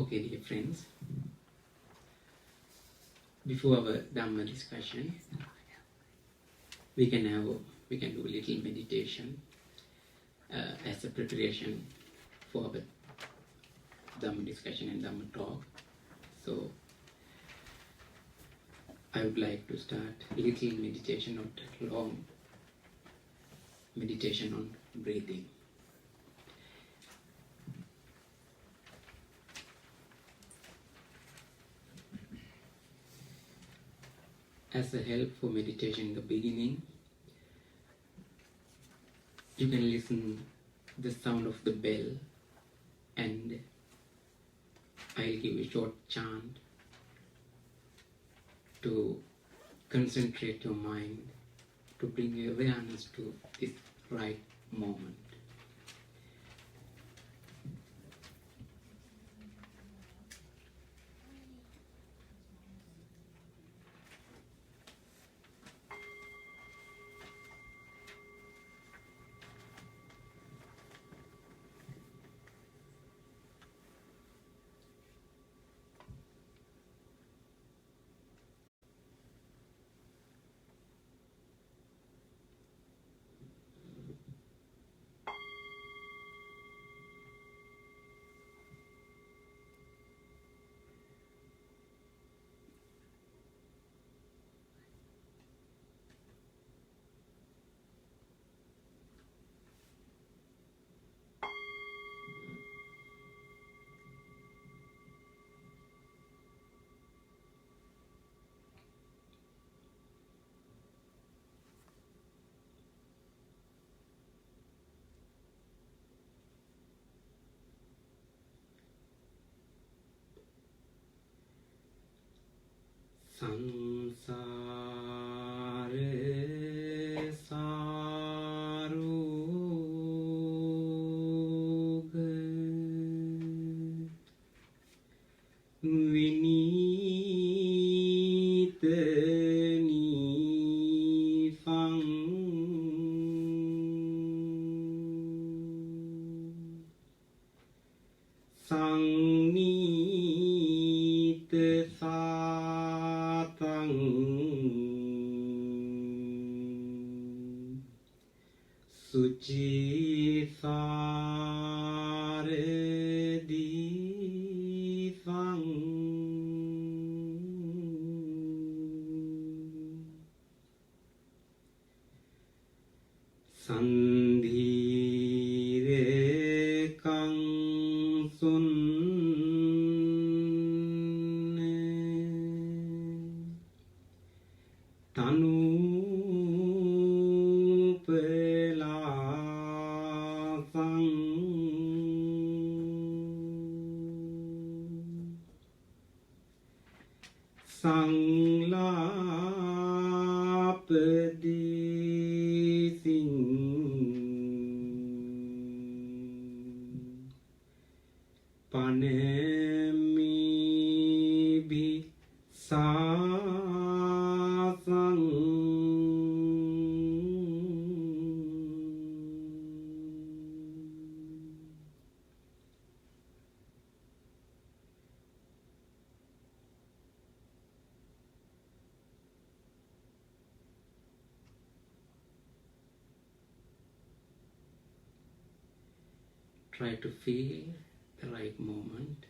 Okay, dear friends, before our Dhamma discussion, we can do a little meditation as a preparation for our Dhamma discussion and Dhamma talk. So, I would like to start a little meditation, not that long, meditation on breathing. As a help for meditation in the beginning, you can listen the sound of the bell, and I'll give a short chant to concentrate your mind, to bring your awareness to this right moment. Sansare saruga vinita nifang sangnita satang suci sare disang sandhire kang sun tanu sang la pedi sing panemi bi sa sang Try to feel the right moment.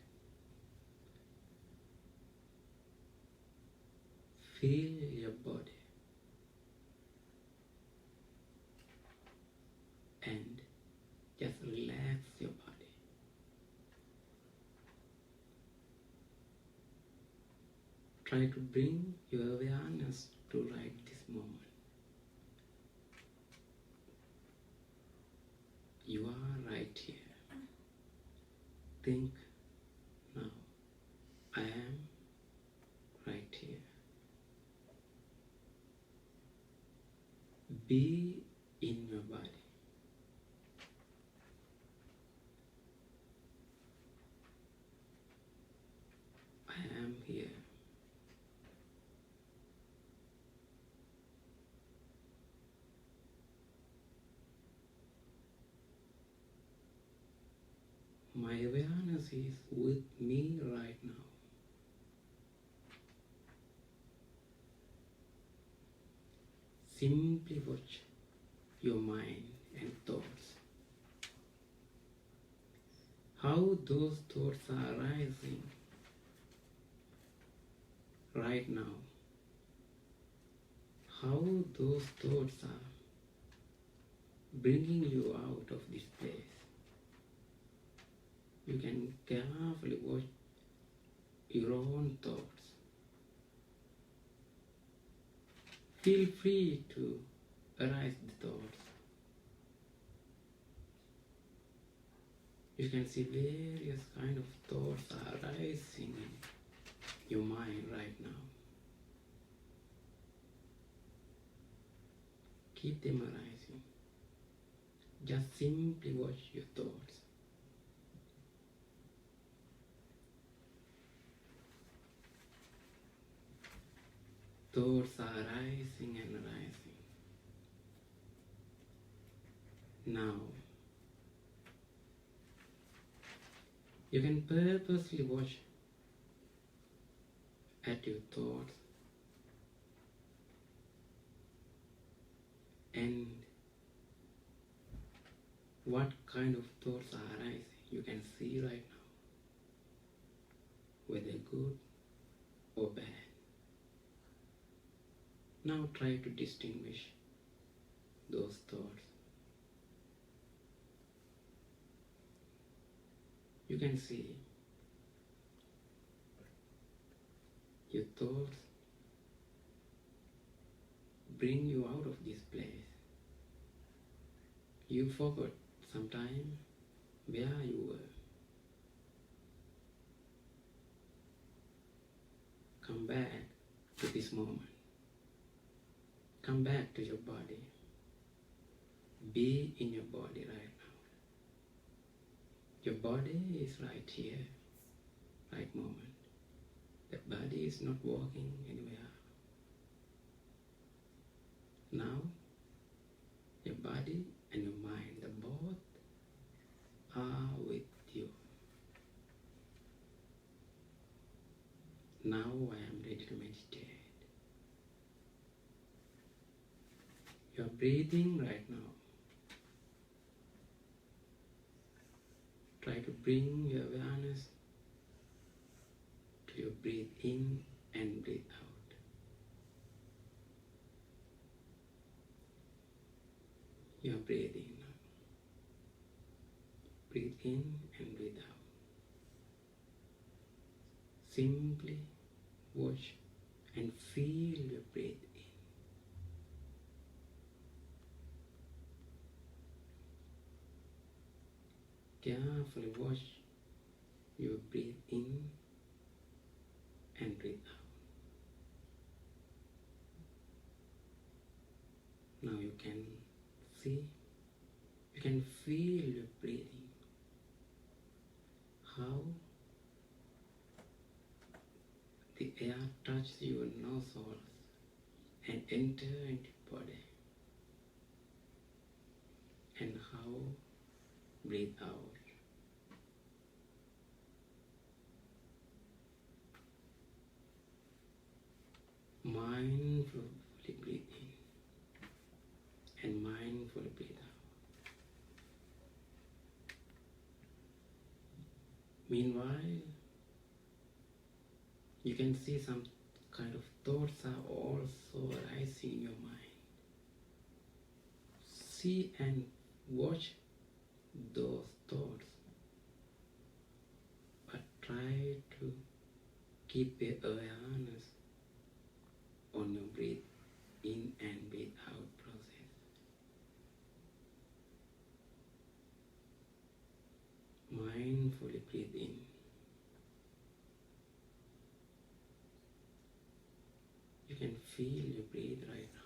Feel your body and just relax your body. Try to bring your awareness to right this moment. You are right here. Think now, I am right here. Be in your body. I am here. My awareness is with me right now. Simply watch your mind and thoughts. How those thoughts are arising right now. How those thoughts are bringing you out of this place. You can carefully watch your own thoughts. Feel free to arise the thoughts. You can see various kind of thoughts are arising in your mind right now. Keep them arising. Just simply watch your thoughts. Thoughts are arising and arising. Now, you can purposely watch at your thoughts and what kind of thoughts are arising. You can see right now whether good or bad. Now try to distinguish those thoughts. You can see your thoughts bring you out of this place. You forgot sometime where you were. Come back to this moment. Come back to your body. Be in your body right now. Your body is right here, right moment. That body is not walking anywhere. Now, your body and your mind, the both are with you. Now I am ready to meditate. You are breathing right now. Try to bring your awareness to your breathe in and breathe out. You are breathing now. Breathe in and breathe out. Simply watch and feel your breath in. Carefully watch your breathe in and breathe out. Now you can see, you can feel your breathing. How the air touches your nostrils and enter into your body. And how breathe out. Mindfully breathe in and mindfully breathe out. Meanwhile, you can see some kind of thoughts are also arising in your mind. See and watch those thoughts, but try to keep your awareness on your breathe in and breathe out process. Mindfully breathe in. You can feel your breath right now.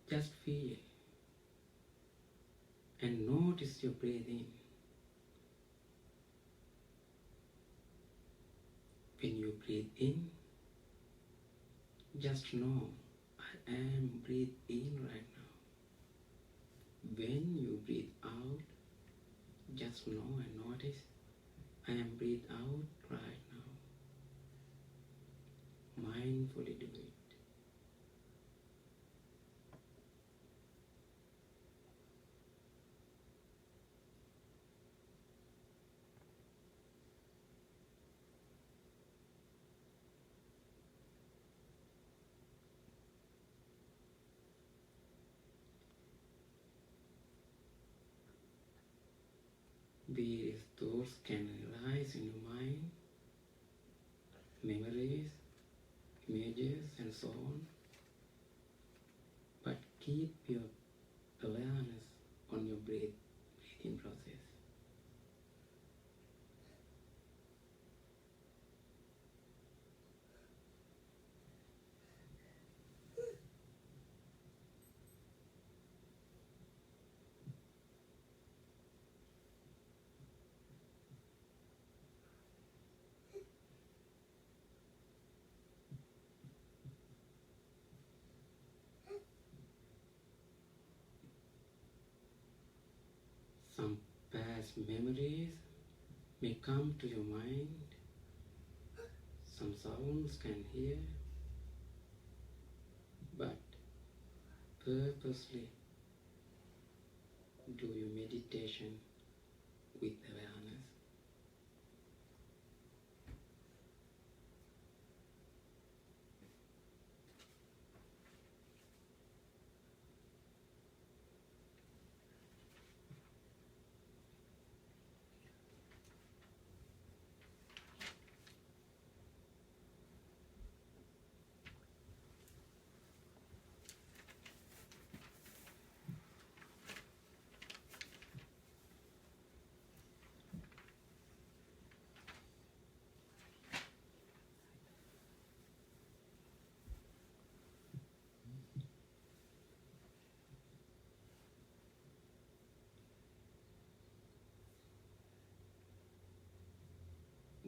Just feel. and notice your breathing. When you breathe in, just know I am breathing in right now. When you breathe out, just know and notice I am breathing out right now. Mindfully do it. These thoughts can arise in your mind, memories, images, and so on. But keep your awareness on your breathing process. Some past memories may come to your mind. Some sounds can hear, but purposely do your meditation with awareness.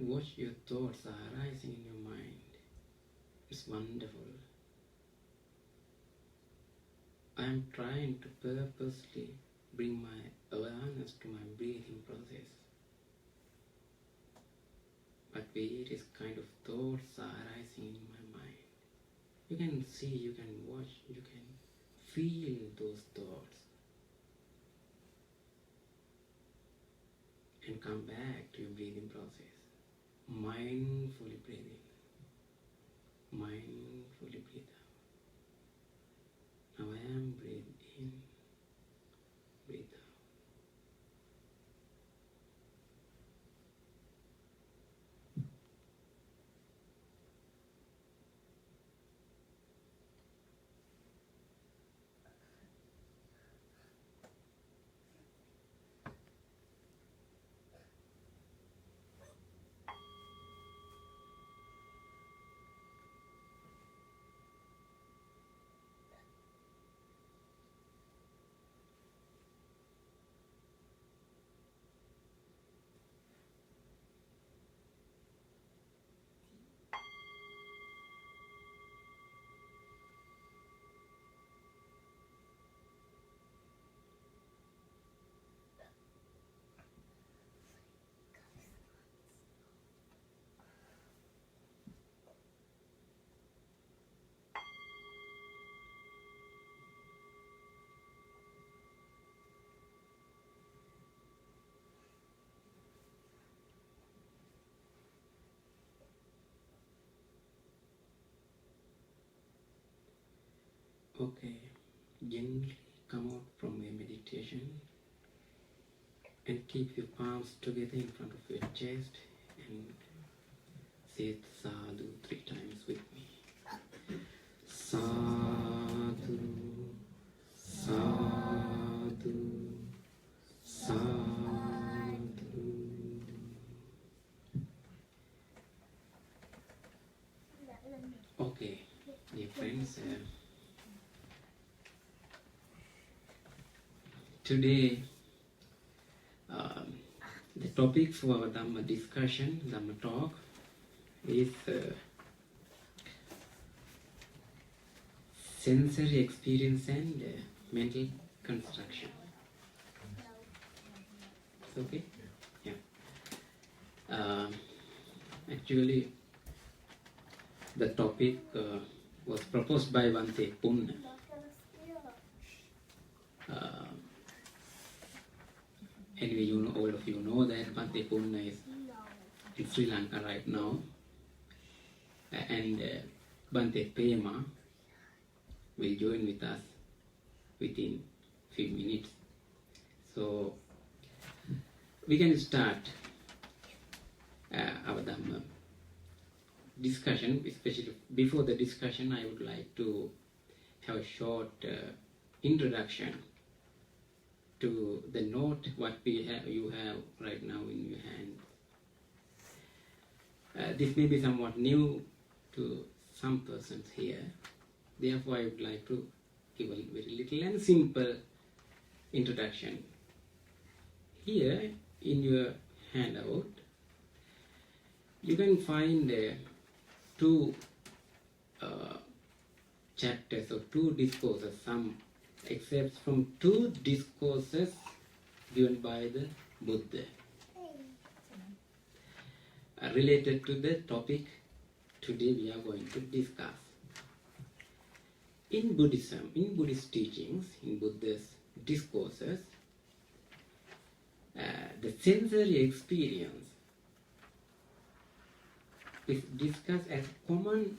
Watch your thoughts arising in your mind. It's wonderful. I am trying to purposely bring my awareness to my breathing process. But various kind of thoughts are arising in my mind. You can see, you can watch, you can feel those thoughts. And come back to your breathing process. Mindfully breathe in. Mindfully breathe out. Now I am breathing in, breathe out. Okay, gently come out from your meditation and keep your palms together in front of your chest and say sadhu 3 times with me. Sadhu, sadhu, sadhu. Okay, dear friends, today The topic for our Dhamma discussion, Dhamma talk, is sensory experience and mental construction. It's okay? Yeah. Actually, the topic was proposed by Bhante. Anyway, you know, all of you know that Bhante Punna is in Sri Lanka right now, and Bhante Pema will join with us within few minutes. So we can start our Dhamma discussion. Especially before the discussion, I would like to have a short introduction to the note what you have right now in your hand. This may be somewhat new to some persons here. Therefore, I would like to give a very little and simple introduction. Here in your handout, you can find two chapters or two discourses, some excerpts from two discourses given by the Buddha related to the topic today we are going to discuss. In Buddhism, in Buddhist teachings, in Buddha's discourses, the sensory experience is discussed as common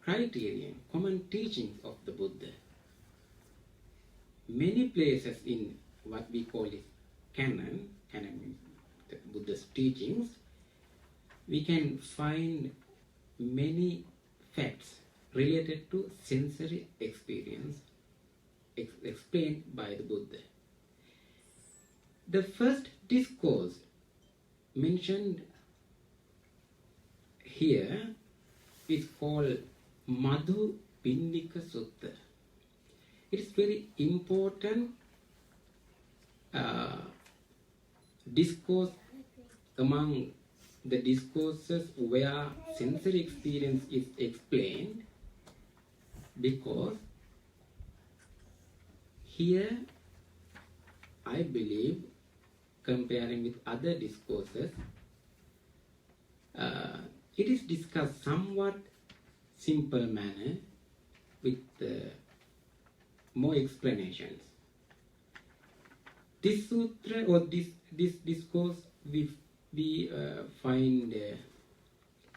criterion, common teachings of the Buddha. Many places in what we call it canon means the Buddha's teachings, we can find many facts related to sensory experience explained by the Buddha. The first discourse mentioned here is called Madhu Pindika Sutta. It is very important discourse among the discourses where sensory experience is explained, because here I believe, comparing with other discourses, it is discussed somewhat simple manner with more explanations. This sutra or this discourse we find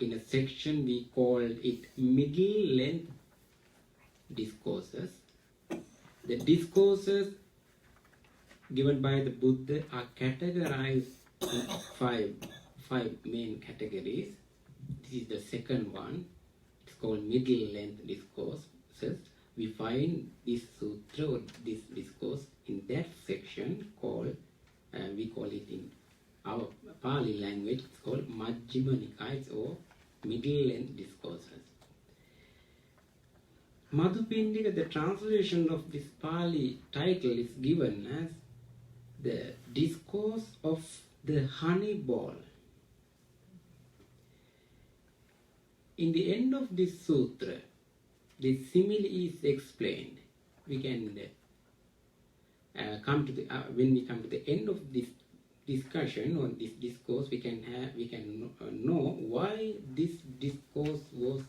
in a section we call it middle length discourses. The discourses given by the Buddha are categorized in five main categories. This is the second one. It's called middle length discourses. We find this sutra or this discourse in that section called, we call it in our Pali language, it's called Majjhima Nikaya or middle length discourses. Madhupindika, the translation of this Pali title is given as the discourse of the honey ball. In the end of this sutra, the simile is explained. We can come to the when we come to the end of this discussion or this discourse, we can know why this discourse was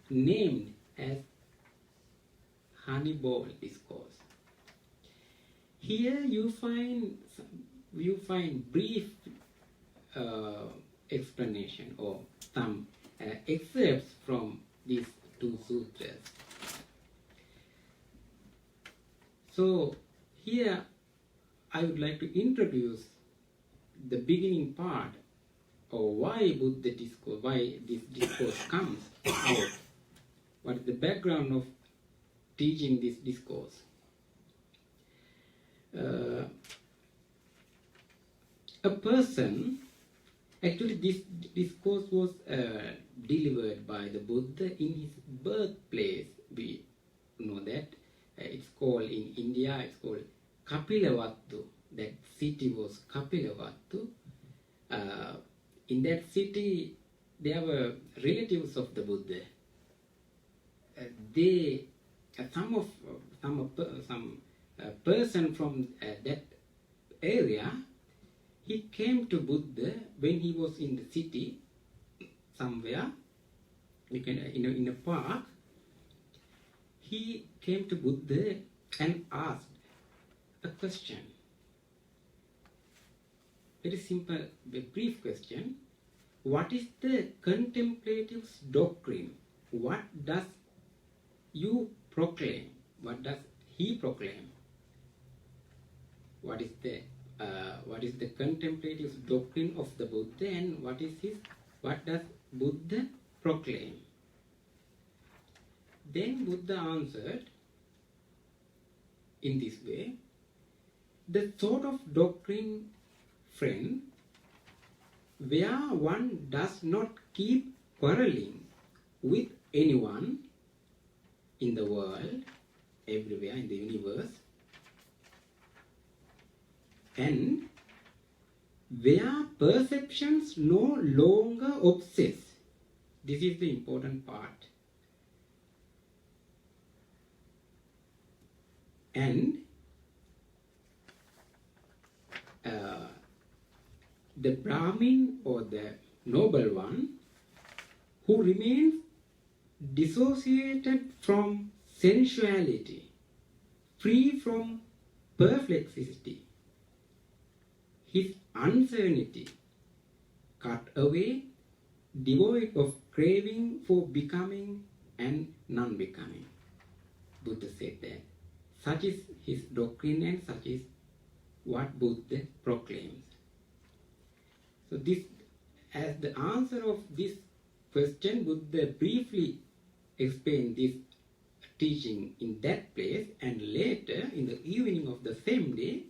named as honey ball discourse. Here you find brief explanation or some excerpts from these two sutras. So here I would like to introduce the beginning part of why Buddha discourse, why this discourse comes out. What is the background of teaching this discourse? A person, actually this discourse was delivered by the Buddha in his birthplace. We know that it's called in India, it's called Kapilavattu. That city was Kapilavattu. In that city, there were relatives of the Buddha. Some person from that area, he came to Buddha when he was in the city, somewhere, in a park. He came to Buddha and asked a question. Very simple, very brief question. What is the contemplative's doctrine? What does you proclaim? What does he proclaim? What is the contemplative's doctrine of the Buddha, and what does Buddha proclaim? Then Buddha answered in this way: the sort of doctrine, friend, where one does not keep quarreling with anyone in the world, everywhere in the universe, and where perceptions no longer obsess. This is the important part. And the Brahmin, or the noble one, who remains dissociated from sensuality, free from perplexity, his uncertainty cut away, devoid of craving for becoming and non-becoming. Buddha said that. Such is his doctrine, and such is what Buddha proclaims. So this, as the answer of this question, Buddha briefly explained this teaching in that place, and later, in the evening of the same day,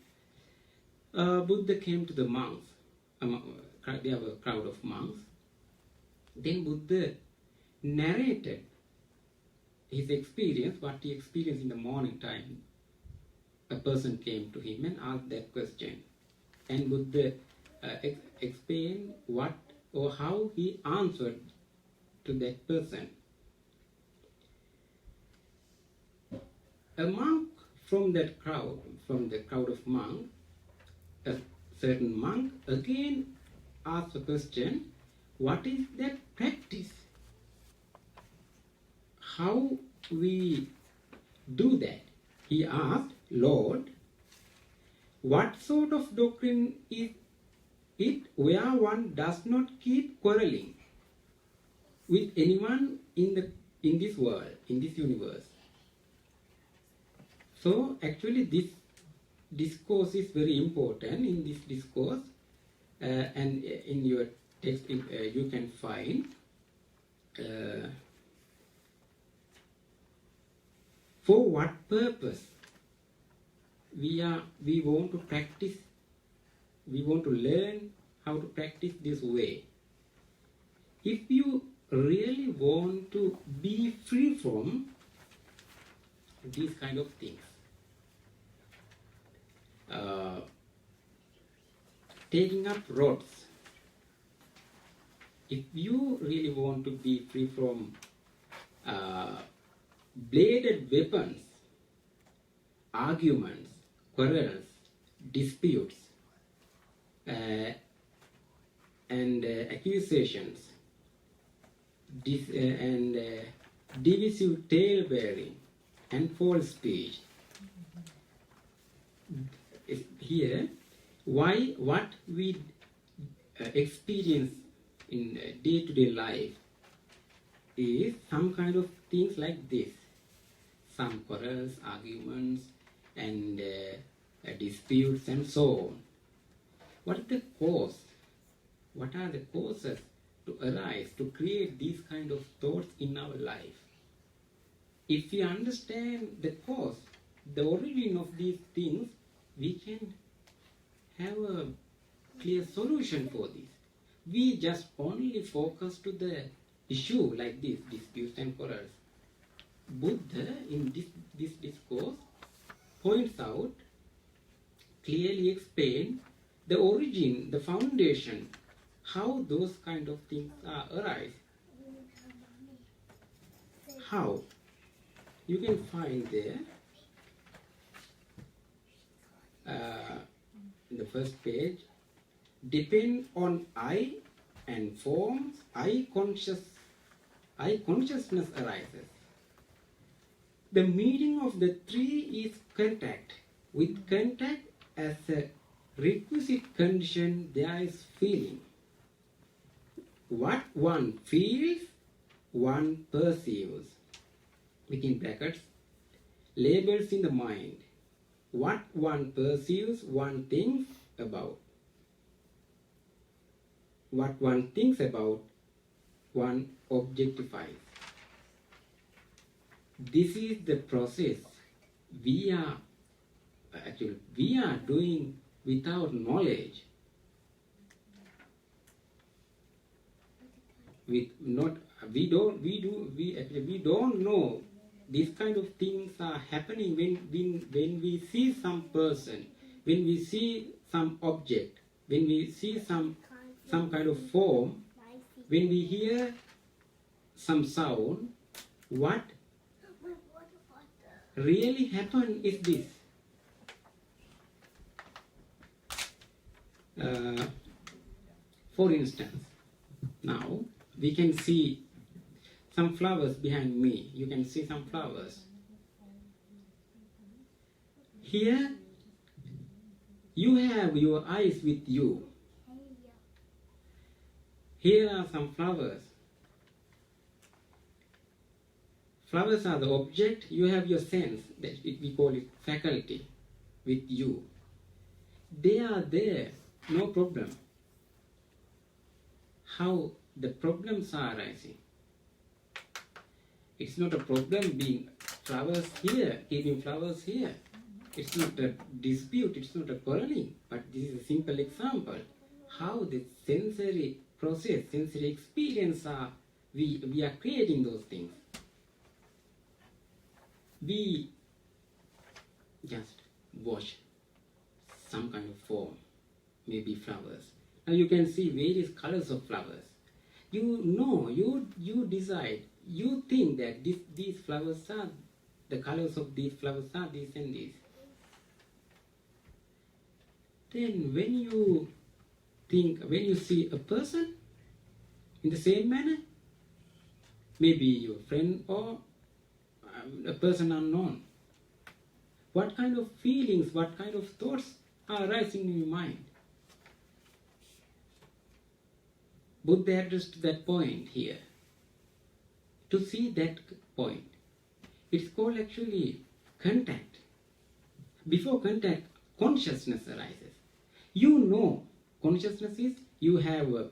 Buddha came to the monks. There were a crowd of monks. Then Buddha narrated his experience, what he experienced in the morning time. A person came to him and asked that question, and Buddha explained what or how he answered to that person. A monk from the crowd of monks, a certain monk again asked the question, what is that practice? How we do that? He asked, Lord, what sort of doctrine is it where one does not keep quarreling with anyone in this world, in this universe? So actually this discourse is very important. In this discourse, and in your text you can find for what purpose we want to practice, we want to learn how to practice this way. If you really want to be free from these kind of things, taking up rods, if you really want to be free from bladed weapons, arguments, quarrels, disputes, and accusations, and divisive tale-bearing, and false speech. Here, what we experience in day-to-day life is some kind of things like this. Some quarrels, arguments, and disputes, and so on. What is the cause? What are the causes to arise, to create these kind of thoughts in our life? If we understand the cause, the origin of these things, we can have a clear solution for this. We just only focus to the issue like this, disputes and quarrels. Buddha, in this discourse, points out, clearly explain the origin, the foundation how those kind of things arise. How? You can find there in the first page, depend on I and forms, I consciousness arises. The meaning of the three is contact. With contact as a requisite condition, there is feeling. What one feels, one perceives. Within brackets, labels in the mind. What one perceives, one thinks about. What one thinks about, one objectifies. This is the process we are doing without knowledge. We don't know these kind of things are happening when we see some person, when we see some object, when we see some kind of form, when we hear some sound. What really happened is this. For instance, now we can see some flowers behind me. You can see some flowers. Here, you have your eyes with you. Here are some flowers. Flowers are the object. You have your sense, that we call it faculty, with you. They are there, no problem. How the problems are arising? It's not a problem being flowers here, keeping flowers here. It's not a dispute, it's not a quarreling, but this is a simple example. How the sensory process, sensory experience we are creating those things. We just watch some kind of form, maybe flowers. Now you can see various colors of flowers. You know, you decide, you think that these flowers are, the colors of these flowers are this and this. Then when you see a person in the same manner, maybe your friend or a person unknown, what kind of feelings, what kind of thoughts are arising in your mind? Buddha addressed that point here. To see that point, it's called actually contact. Before contact, consciousness arises. You know, consciousness is, you have a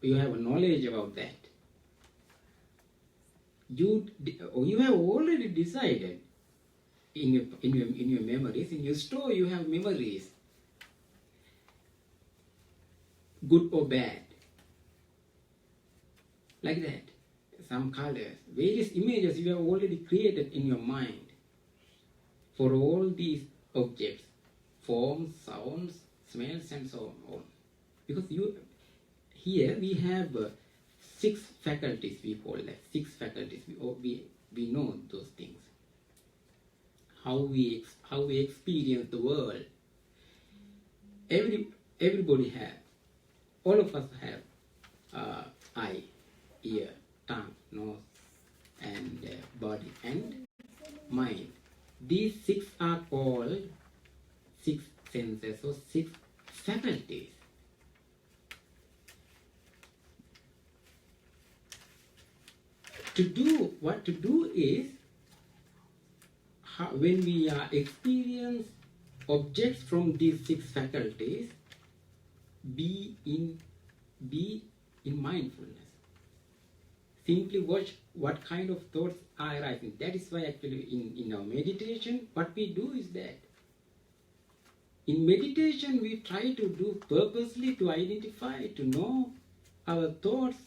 knowledge about that. You have already decided in your memories, in your store you have memories, good or bad, like that. Some colors, various images you have already created in your mind for all these objects, forms, sounds, smells, and so on. Because here we have 6 faculties, we call that 6 faculties. We know those things. How we experience the world. Everybody have, all of us have eye, ear, tongue, nose, and body and mind. These 6 are called 6 senses or 6 faculties. What to do is, when we experience objects from these 6 faculties, be in mindfulness. Simply watch what kind of thoughts are arising. That is why actually in our meditation, what we do is that in meditation we try to do purposely to identify, to know our thoughts,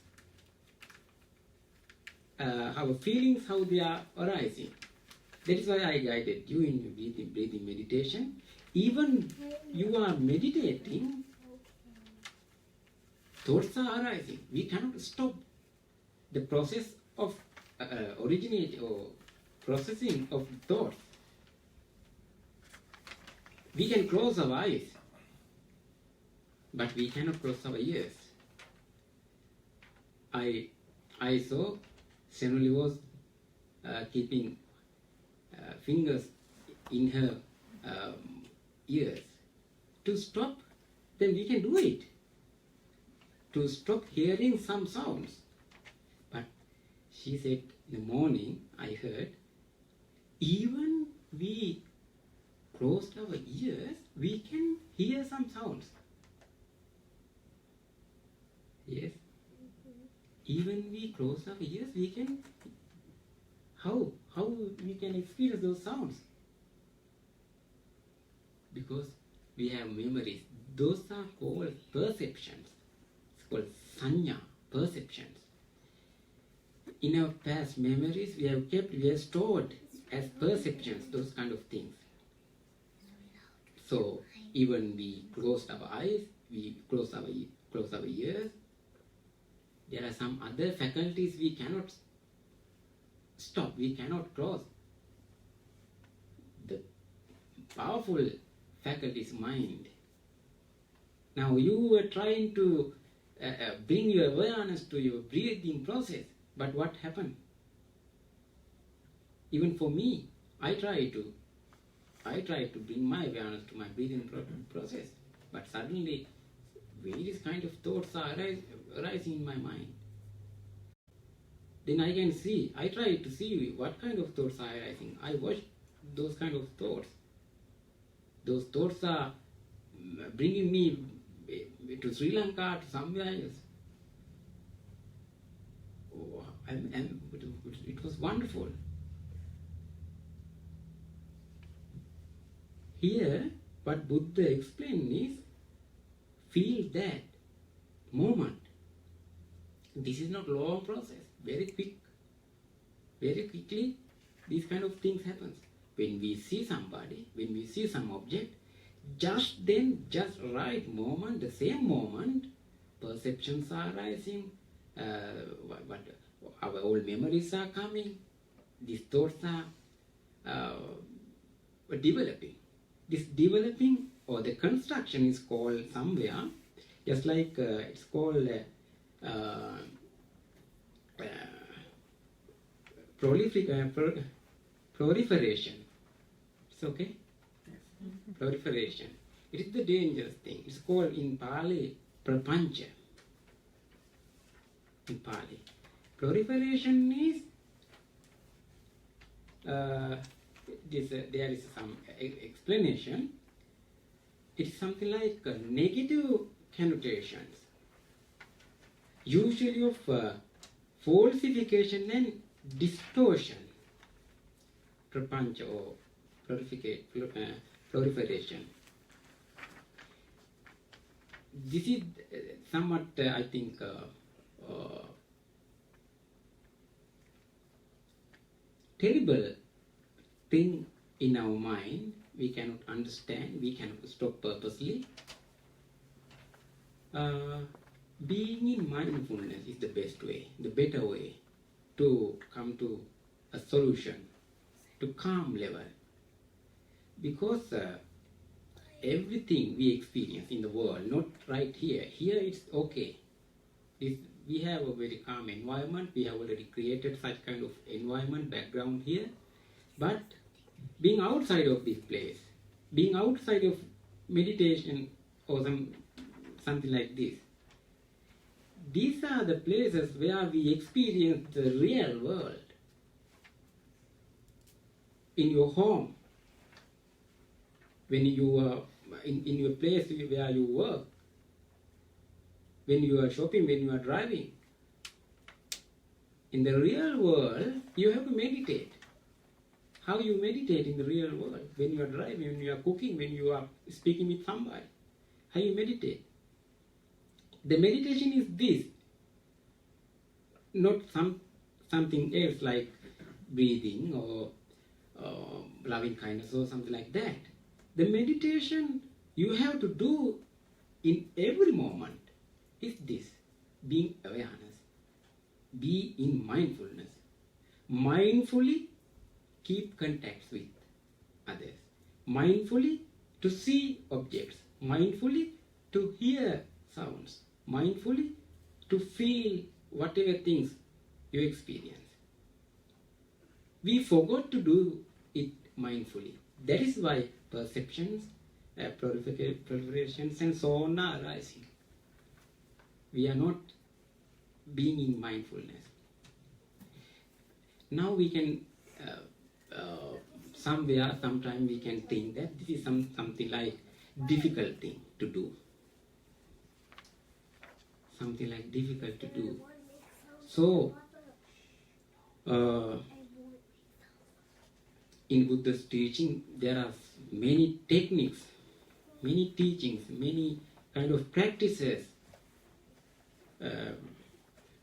our feelings, how they are arising. That is why I guided you in breathing meditation. Even you are meditating, thoughts are arising. We cannot stop the process of originate or processing of thoughts. We can close our eyes, but we cannot close our ears. I saw Senoli was keeping fingers in her ears. To stop, then we can do it. To stop hearing some sounds. But she said in the morning, I heard, even we closed our ears, we can hear some sounds. Yes. Even we close our ears, we can, how we can experience those sounds? Because we have memories. Those are called perceptions. It's called sanya, perceptions. In our past memories, we have stored as perceptions, those kind of things. So even we close our eyes, we close our ears, there are some other faculties we cannot stop, we cannot close. The powerful faculty is mind. Now you were trying to bring your awareness to your breathing process, but what happened? Even for me, I try to bring my awareness to my breathing process, but suddenly various kind of thoughts are arising in my mind. Then I can see, I try to see what kind of thoughts are arising. I watch those kind of thoughts. Those thoughts are bringing me to Sri Lanka, to somewhere else. Oh, it was wonderful. Here, what Buddha explained is, feel that moment. This is not long process. Very quickly, these kind of things happen. When we see somebody, when we see some object, just right moment, the same moment, perceptions are arising, our old memories are coming, these thoughts are developing. This developing or the construction is called somewhere, just like it's called proliferation. It's okay? Yes. Proliferation. It is the dangerous thing. It's called in Pali prapancha. In Pali. Proliferation is there is some explanation. It's something like negative connotations, usually of falsification and distortion. Prapancha or proliferation. This is somewhat, I think, terrible thing in our mind. We cannot understand, we cannot stop purposely. Being in mindfulness is the best way, the better way to come to a solution, to calm level. Because everything we experience in the world, not right here, it's okay. We have a very calm environment, we have already created such kind of environment, background here. But being outside of this place, being outside of meditation or something like this, these are the places where we experience the real world. In your home, when you are in your place where you work, when you are shopping, when you are driving. In the real world, you have to meditate. How you meditate in the real world? When you are driving, when you are cooking, when you are speaking with somebody. How you meditate? The meditation is this, not something else like breathing or loving kindness or something like that. The meditation you have to do in every moment is this. being awareness. Be in mindfulness. Mindfully keep contacts with others. Mindfully to see objects. Mindfully to hear sounds. Mindfully to feel whatever things you experience. We forgot to do it mindfully. That is why perceptions, proliferations and so on are arising. We are not being in mindfulness. Now we can, sometime we can think that this is something like difficult thing to do. Something like difficult to do. So, in Buddha's teaching, there are many techniques, many teachings, many kind of practices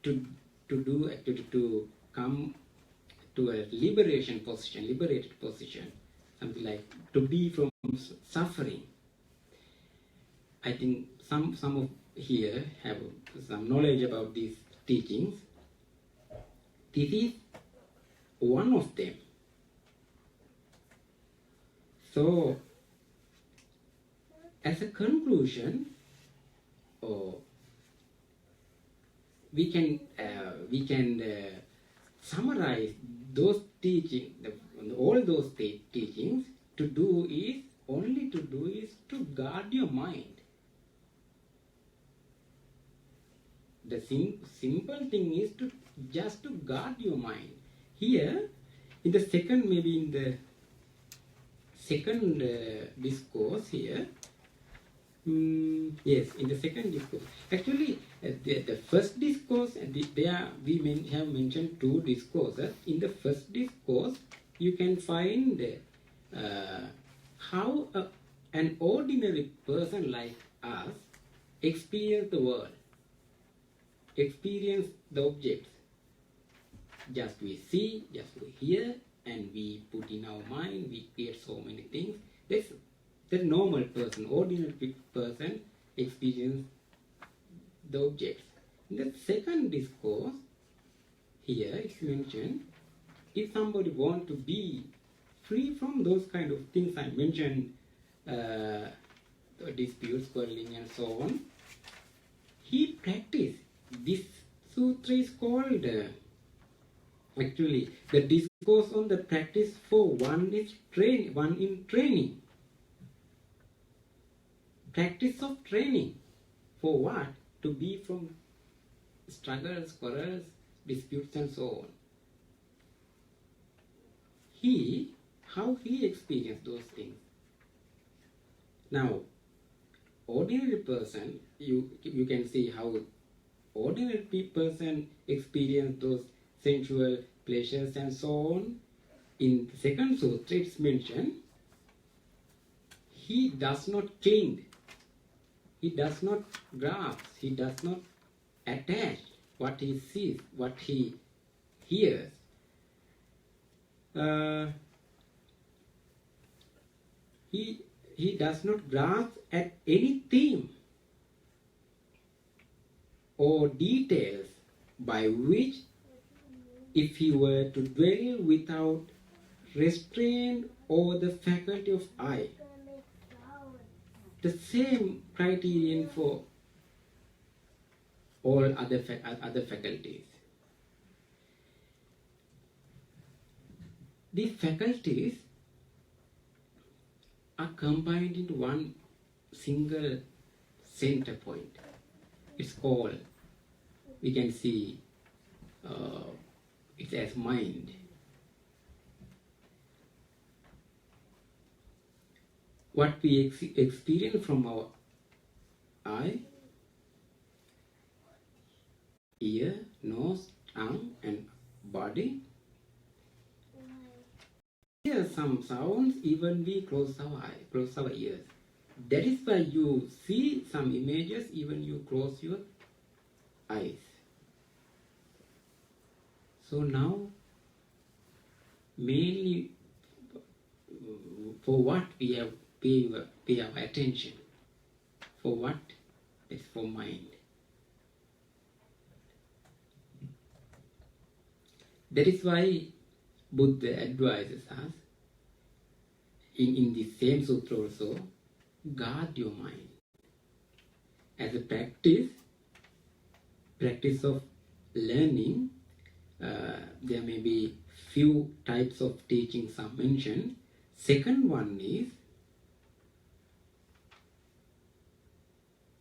to come to a liberated position, something like to be from suffering. I think some of here have some knowledge about these teachings. This is one of them. So, as a conclusion, we can summarize those teachings, all those teachings. To do is to guard your mind. The simple thing is just to guard your mind. Here, in the second discourse here, yes, in the second discourse. Actually, the first discourse, there we have mentioned two discourses. In the first discourse, you can find how an ordinary person like us experience the world, experience the objects. Just we see, just we hear, and we put in our mind, we create so many things. The normal person, ordinary person experience the objects. In the second discourse, here it's mentioned, if somebody wants to be free from those kind of things I mentioned, disputes, quarreling and so on, he practice. This sutra is called, actually, the discourse on the practice for one in training. Practice of training. For what? To be from struggles, quarrels, disputes and so on. How he experienced those things. Now, ordinary person, you can see how ordinary person experience those sensual pleasures and so on. In the second sutra, it's mentioned, he does not cling, he does not grasp, he does not attach what he sees, what he hears. He does not grasp at any theme or details by which, if he were to dwell without restraint or the faculty of eye, the same criterion for all other faculties. These faculties are combined into one single center point. It's called, we can see, it's as mind. What we experience from our eye, ear, nose, tongue and body. Hear some sounds even we close our eye, close our ears. That is why you see some images even you close your eyes. So now, mainly for what we have pay our attention. For what? It's for mind. That is why Buddha advises us in the same sutra also, guard your mind. As a practice of learning, there may be few types of teaching some mentioned. Second one is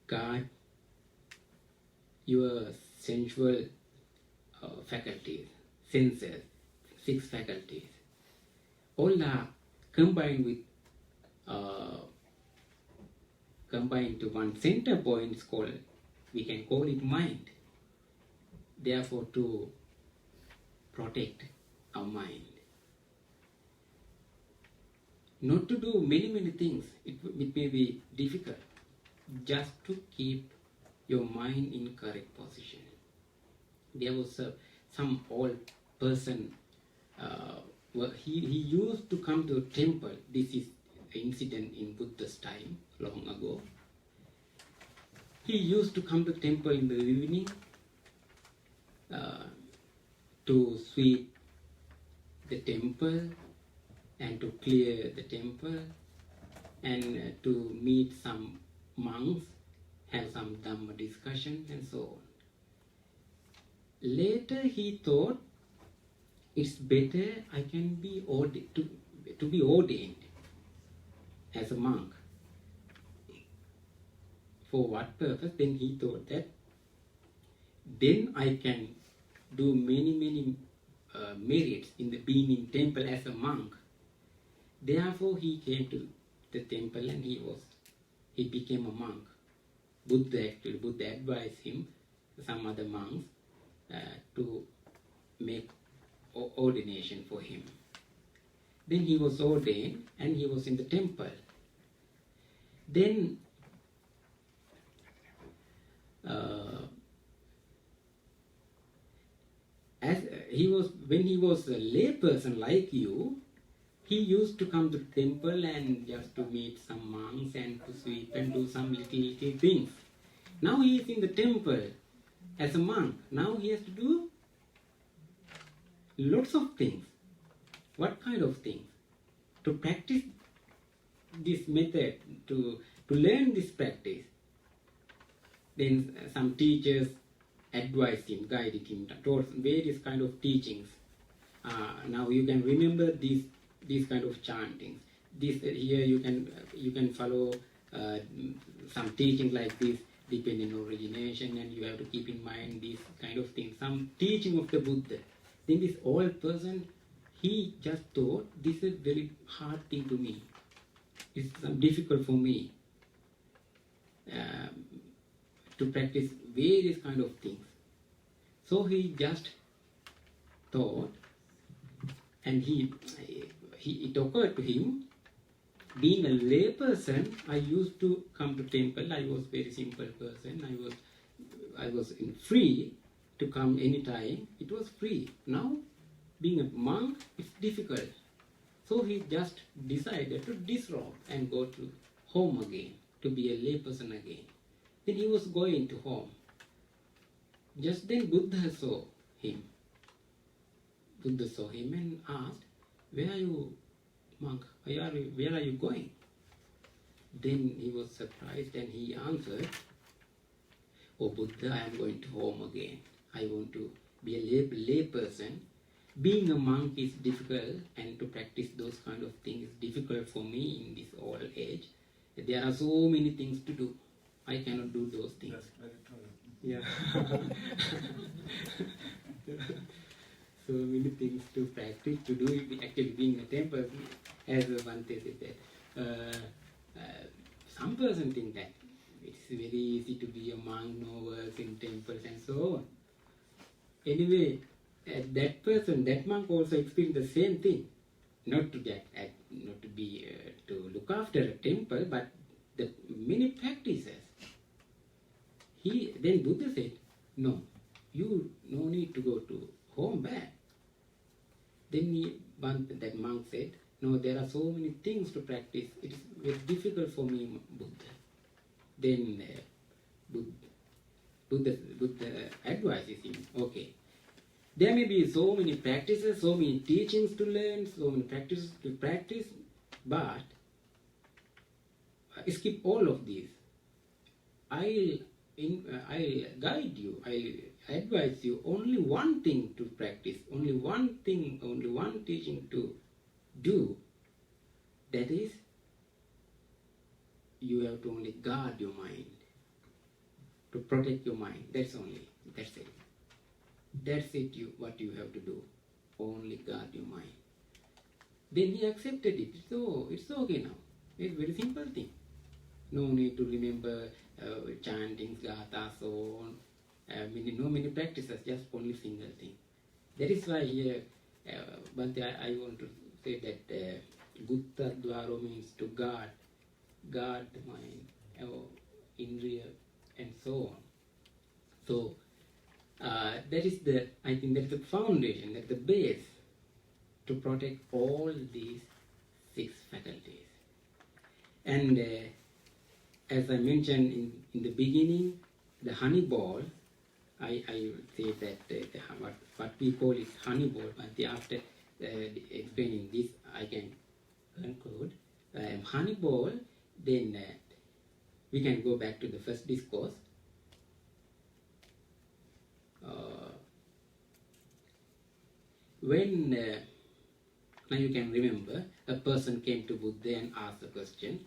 guard your sensual faculties, senses, 6 faculties. All are combined to one center point called, we can call it mind. Therefore, to protect our mind. Not to do many things, it may be difficult. Just to keep your mind in correct position. There was some old person, he used to come to a temple. This is an incident in Buddha's time, long ago. He used to come to temple in the evening to sweep the temple and to clear the temple and to meet some monks, have some Dhamma discussion and so on. Later he thought, it's better I can be to be ordained as a monk. For what purpose? Then he thought that then I can do many merits in the being in temple as a monk. Therefore he came to the temple and he became a monk. Buddha advised him, some other monks, to make ordination for him. Then he was ordained and he was in the temple. Then when he was a lay person like you, he used to come to the temple and just to meet some monks and to sweep and do some little things. Now he is in the temple as a monk. Now he has to do lots of things. What kind of things? To practice this method, to learn this practice. Then some teachers advised him, guided him, taught various kind of teachings. Now you can remember these kind of chantings. This here you can follow some teaching like this, depending on origination, and you have to keep in mind these kind of things. Some teaching of the Buddha. Then this old person, he just thought, this is very hard thing to me. It's difficult for me to practice various kind of things. So he just thought, and it occurred to him, being a lay person, I used to come to temple. I was very simple person. I was free to come anytime. It was free. Now, being a monk, it's difficult. So he just decided to disrobe and go to home again, to be a lay person again. Then he was going to home. Just then Buddha saw him. Buddha saw him and asked, "Where are you, monk? Where are you going?" Then he was surprised and he answered, "Oh Buddha, I am going to home again. I want to be a lay person. Being a monk is difficult, and to practice those kind of things is difficult for me in this old age. There are so many things to do. I cannot do those things." That's very true. Yeah. So many things to practice, to do. Actually, being a temple, as Bhante said, some person think that it's very easy to be a monk, no works in temples and so on. Anyway, that monk also experienced the same thing. Not to look after a temple, but the many practices. Then Buddha said, "No, you no need to go to home back." Then that monk said, "No, there are so many things to practice. It is very difficult for me, Buddha." Then Buddha advises him, "Okay, There may be so many practices, so many teachings to learn, so many practices to practice, but skip all of these. I'll guide you, I'll advise you only one thing to practice, only one thing, only one teaching to do. That is, you have to only guard your mind, to protect your mind. That's it. That's it, what you have to do. Only guard your mind. Then he accepted it. So it's okay now. It's a very simple thing. No need to remember chanting, gatha, so on. No many practices, just only single thing. That is why here, Bhante, I want to say that Gutta Dwaro means to guard the mind, Indriya, and so on. So that is I think that's the foundation, that's the base to protect all these 6 faculties. And as I mentioned in the beginning, the honey ball, I say that what we call is honey ball, but after explaining this, I can conclude. Honey ball, then we can go back to the first discourse. When, now you can remember, a person came to Buddha and asked a question.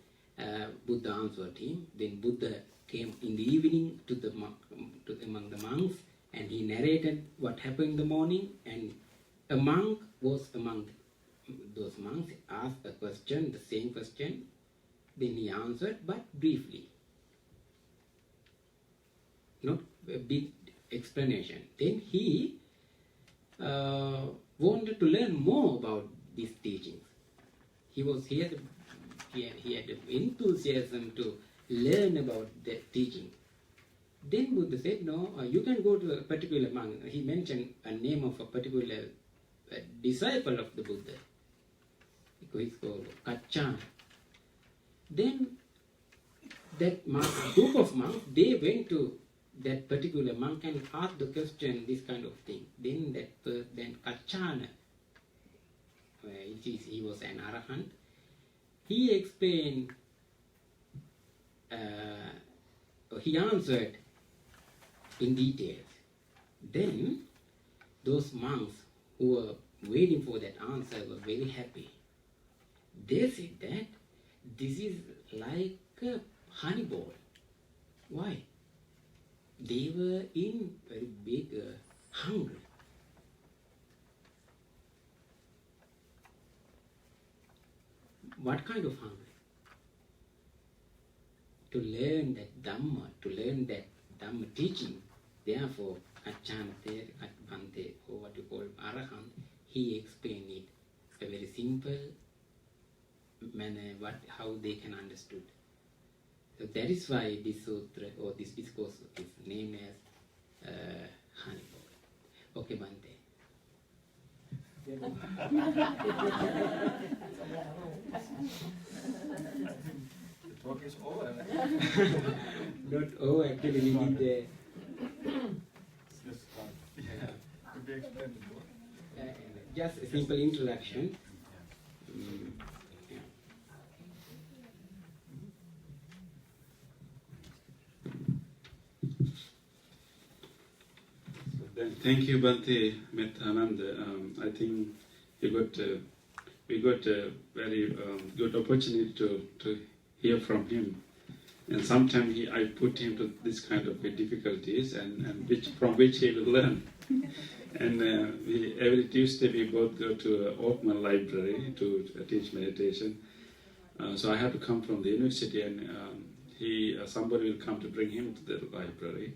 Buddha answered him. Then Buddha came in the evening among the monks, and he narrated what happened in the morning. And a monk was among those monks, asked a question, the same question. Then he answered, but briefly, not a big explanation. Then he wanted to learn more about these teachings. He had enthusiasm to learn about the teaching. Then Buddha said, no, you can go to a particular monk. He mentioned a name of a particular disciple of the Buddha. He's called Kacchana. Then that group of monks, they went to that particular monk and asked the question, this kind of thing. Then Kacchana, he was an arahant, he explained, he answered in details. Then those monks who were waiting for that answer were very happy. They said that this is like a honey ball. Why? They were in very big hunger. What kind of hunger? To learn that Dhamma, to learn that Dhamma teaching. Therefore, Kacchana, Bhante, or what you call Arahant, he explained it a very simple manner, how they can understood. So that is why this sutra or this discourse is named as honey ball. Okay, Bhante. The talk is over. Not over, actually we need the... Just to be explained more. Just a simple introduction. Thank you, Bhante, Mettananda. I think we got a very good opportunity to hear from him. And sometimes I put him to this kind of difficulties, and from which he will learn. And every Tuesday we both go to Oakman Library to teach meditation. So I have to come from the university, and somebody will come to bring him to the library.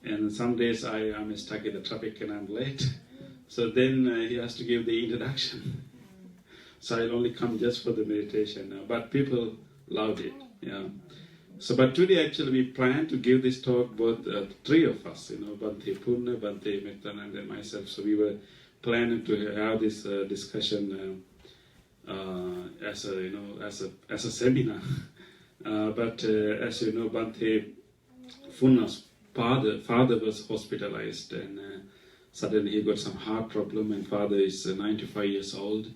And some days I am stuck in the traffic and I'm late. So then he has to give the introduction. So I'll only come just for the meditation. But people loved it. Yeah. So, but today actually we plan to give this talk, both 3 of us, Bhante Purna, Bhante Mettananda, and myself. So we were planning to have this discussion as a seminar. But as you know, Bhante Purna's father was hospitalized, and suddenly he got some heart problem, and father is 95 years old.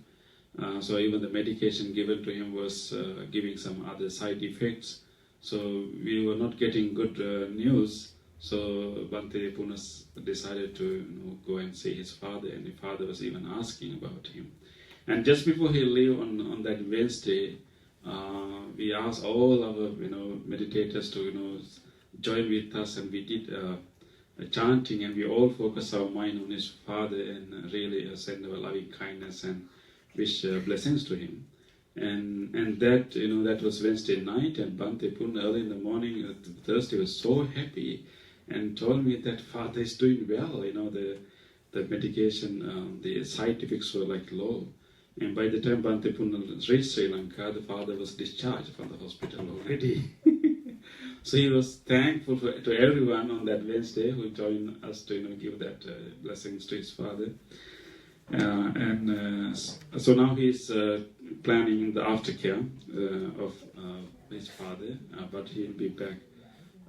So even the medication given to him was giving some other side effects. So we were not getting good news. So Bhante Punas decided to go and see his father, and the father was even asking about him. And just before he left on that Wednesday, we asked all our meditators to join with us, and we did chanting, and we all focus our mind on his father and really send our loving kindness and wish blessings to him. And that that was Wednesday night, and Bhante Pun early in the morning, Thursday, was so happy and told me that father is doing well. The medication, the side effects were like low. And by the time Bhante Pun reached Sri Lanka, the father was discharged from the hospital already. So he was thankful to everyone on that Wednesday who joined us to give that blessings to his father. So now he's planning the aftercare of his father, but he'll be back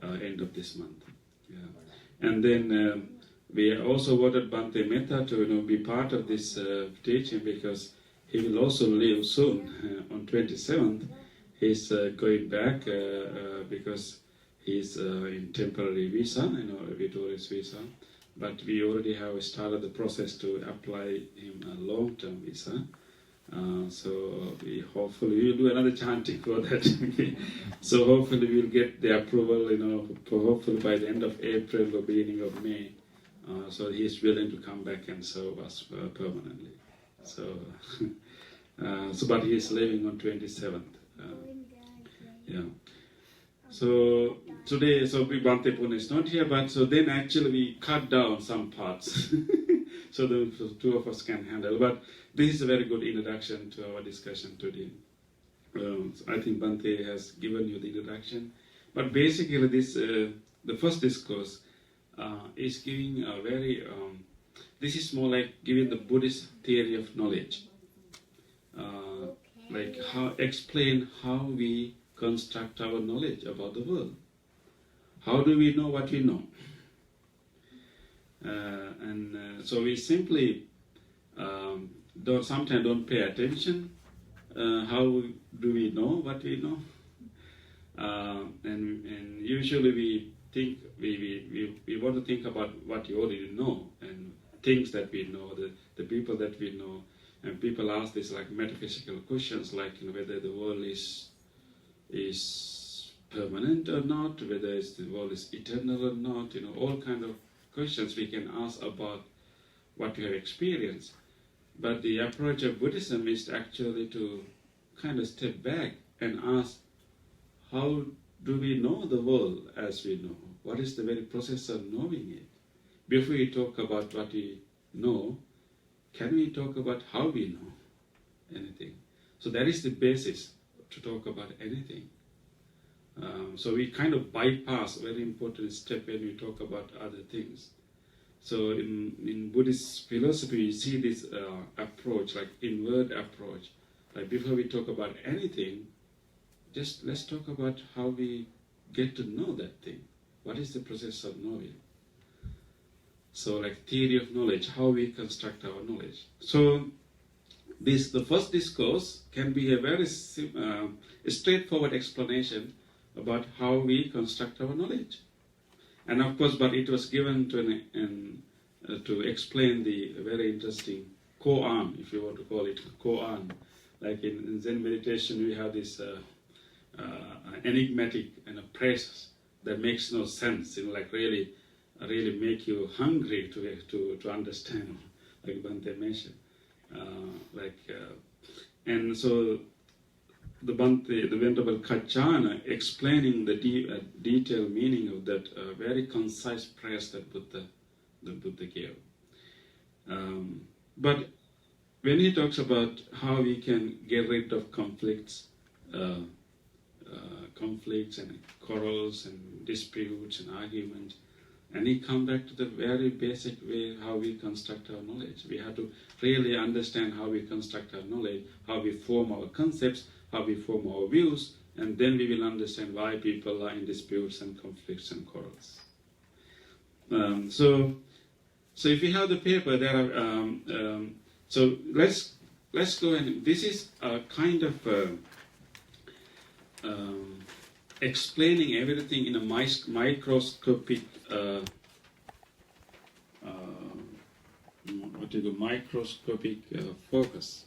end of this month. Yeah. And then we also wanted Bhante Metta to be part of this teaching, because he will also leave soon on 27th. He's going back because he's in temporary visa, a tourist visa. But we already have started the process to apply him a long-term visa. So we hopefully will do another chanting for that. So hopefully we'll get the approval, hopefully by the end of April or beginning of May. So he's willing to come back and serve us permanently. So, but he's leaving on 27th. Yeah. So today, Bhante Pun is not here, but so then actually we cut down some parts so the two of us can handle. But this is a very good introduction to our discussion today. I think Bhante has given you the introduction, but basically this the first discourse is giving a very. This is more like giving the Buddhist theory of knowledge, like explain how we construct our knowledge about the world. How do we know what we know? So we simply sometimes don't pay attention. How do we know what we know? And usually we think we want to think about what you already know and things that we know, the people that we know. And people ask these like metaphysical questions, like whether the world is permanent or not, whether the world is eternal or not, all kind of questions we can ask about what we have experienced. But the approach of Buddhism is actually to kind of step back and ask, how do we know the world as we know? What is the very process of knowing it? Before we talk about what we know, can we talk about how we know anything? So that is the basis to talk about anything. So we kind of bypass a very important step when we talk about other things. So in Buddhist philosophy, we see this approach, like inward approach. Like before we talk about anything, just let's talk about how we get to know that thing. What is the process of knowing? So like theory of knowledge, how we construct our knowledge. So the first discourse can be a very straightforward explanation about how we construct our knowledge. And of course, but it was given to explain the very interesting koan, if you want to call it koan. Like in Zen meditation, we have this enigmatic phrases that makes no sense, like really make you hungry to understand, like Bhante mentioned. And so the Venerable Kachana explaining the detailed meaning of that very concise phrase that the Buddha gave. But when he talks about how we can get rid of conflicts and quarrels and disputes and arguments, and he come back to the very basic way how we construct our knowledge. We have to really understand how we construct our knowledge, how we form our concepts, how we form our views, and then we will understand why people are in disputes and conflicts and quarrels. So So if you have the paper, there are. So let's go and this is a kind of explaining everything in a microscopic. Microscopic focus,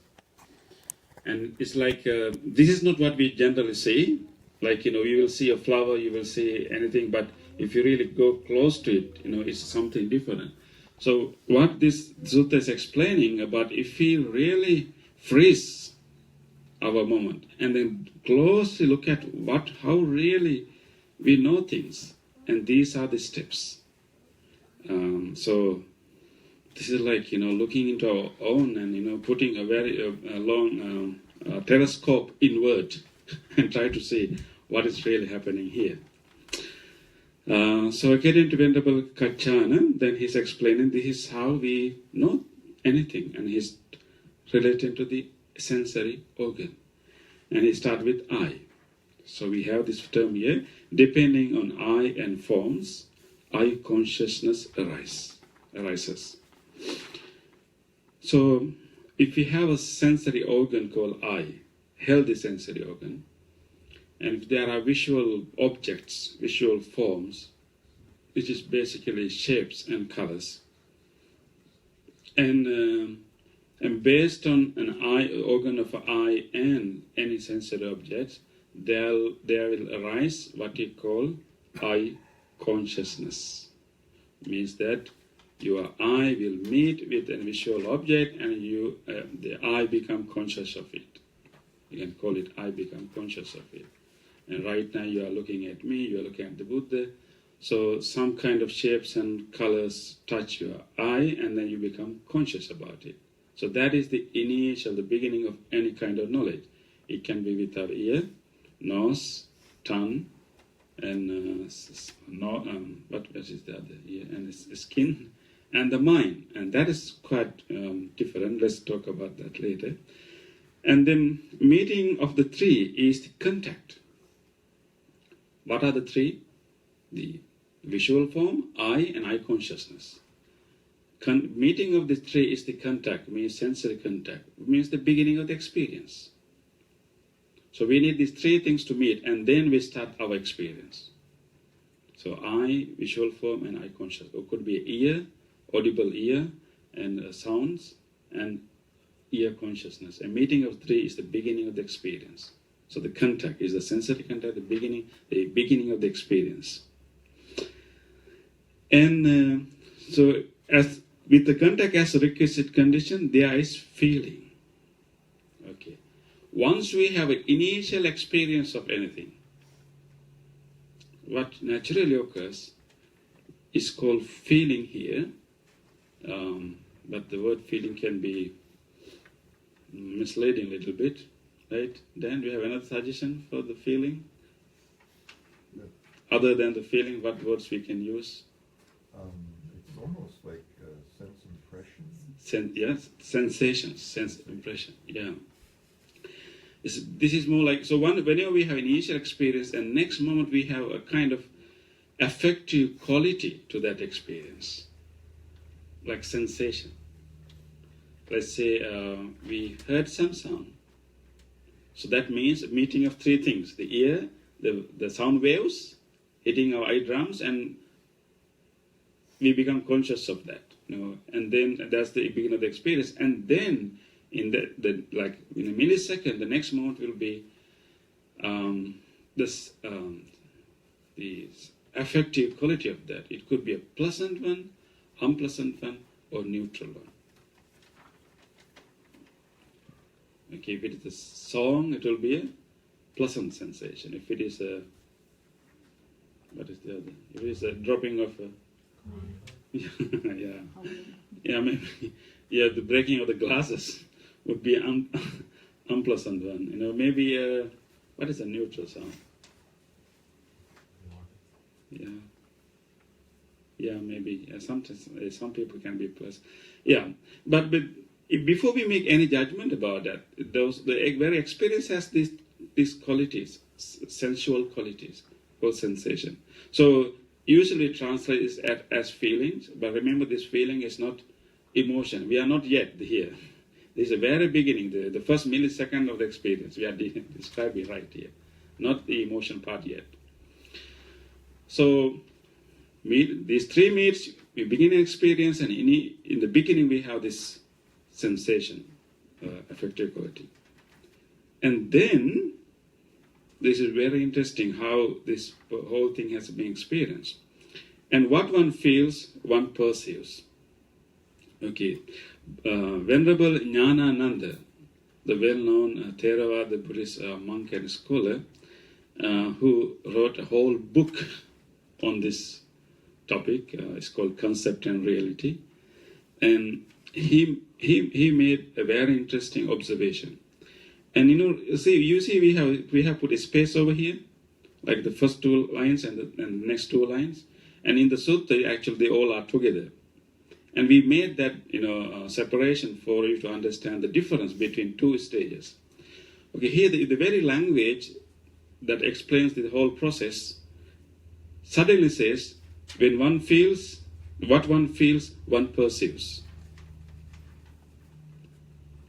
and it's like this is not what we generally see. Like you will see a flower, you will see anything, but if you really go close to it, it's something different. So what this sutta is explaining about, if we really freeze our moment and then closely look at how really we know things, and these are the steps. So this is like looking into our own and putting a very long telescope inward and try to see what is really happening here. So according to Venerable Kachana, then he's explaining this is how we know anything, and he's relating to the sensory organ. And he starts with eye. So we have this term here, depending on eye and forms, eye consciousness arises. So if we have a sensory organ called eye, healthy sensory organ, and if there are visual objects, visual forms, which is basically shapes and colors, and based on an organ of an eye and any sensory objects, there will arise what you call eye consciousness. Means that your eye will meet with a visual object, and the eye become conscious of it. You can call it eye become conscious of it. And right now you are looking at me, you are looking at the Buddha. So some kind of shapes and colors touch your eye, and then you become conscious about it. So that is the beginning of any kind of knowledge. It can be with our ear, nose, tongue, and what is the other ear, and skin, and the mind. And that is quite different. Let's talk about that later. And then meeting of the three is the contact. What are the three? The visual form, eye, and eye consciousness. Meeting of the three is the contact, means sensory contact, means the beginning of the experience. So we need these three things to meet, and then we start our experience. So eye, visual form, and eye consciousness. It could be ear, audible ear, and sounds, and ear consciousness. A meeting of three is the beginning of the experience. So the contact is the sensory contact, the beginning of the experience. And so as with the contact as a requisite condition, there is feeling. Okay. Once we have an initial experience of anything, what naturally occurs is called feeling here, but the word feeling can be misleading a little bit, right? Dan, do you have another suggestion for the feeling? Yeah. Other than the feeling, what words we can use? It's almost like sense impression. Yes, sensations, sense impression, yeah. This is more like, so whenever we have initial experience, and next moment we have a kind of affective quality to that experience, like sensation. Let's say we heard some sound. So that means a meeting of three things: the ear, the sound waves hitting our eardrums, and we become conscious of that. And then that's the beginning of the experience. And then in the in a millisecond, the next moment will be the affective quality of that. It could be a pleasant one, unpleasant one, or neutral one. Okay, if it is a song, it will be a pleasant sensation. If it is a, what is the other? If it is a dropping of a, maybe, the breaking of the glasses would be an unpleasant one. Maybe, what is a neutral sound? Maybe. Sometimes some people can be pleasant. But before we make any judgment about that, the very experience has these qualities, sensual qualities, called sensation. So usually translates as feelings, but remember this feeling is not emotion. We are not yet here. This is the very beginning, the first millisecond of the experience. We are describing right here, not the emotion part yet. So these 3 minutes, we begin an experience, and in the beginning we have this sensation, affective quality. And then, this is very interesting how this whole thing has been experienced. And what one feels, one perceives. Okay, Venerable Jnanananda, the well-known Theravada Buddhist monk and scholar, who wrote a whole book on this topic. It's called Concept and Reality. And he made a very interesting observation. And you see we have put a space over here, like the first 2 lines and the next 2 lines. And in the sutta, actually they all are together. And we made that separation for you to understand the difference between 2 stages. Okay, here the very language that explains the whole process suddenly says, when one feels, what one feels, one perceives.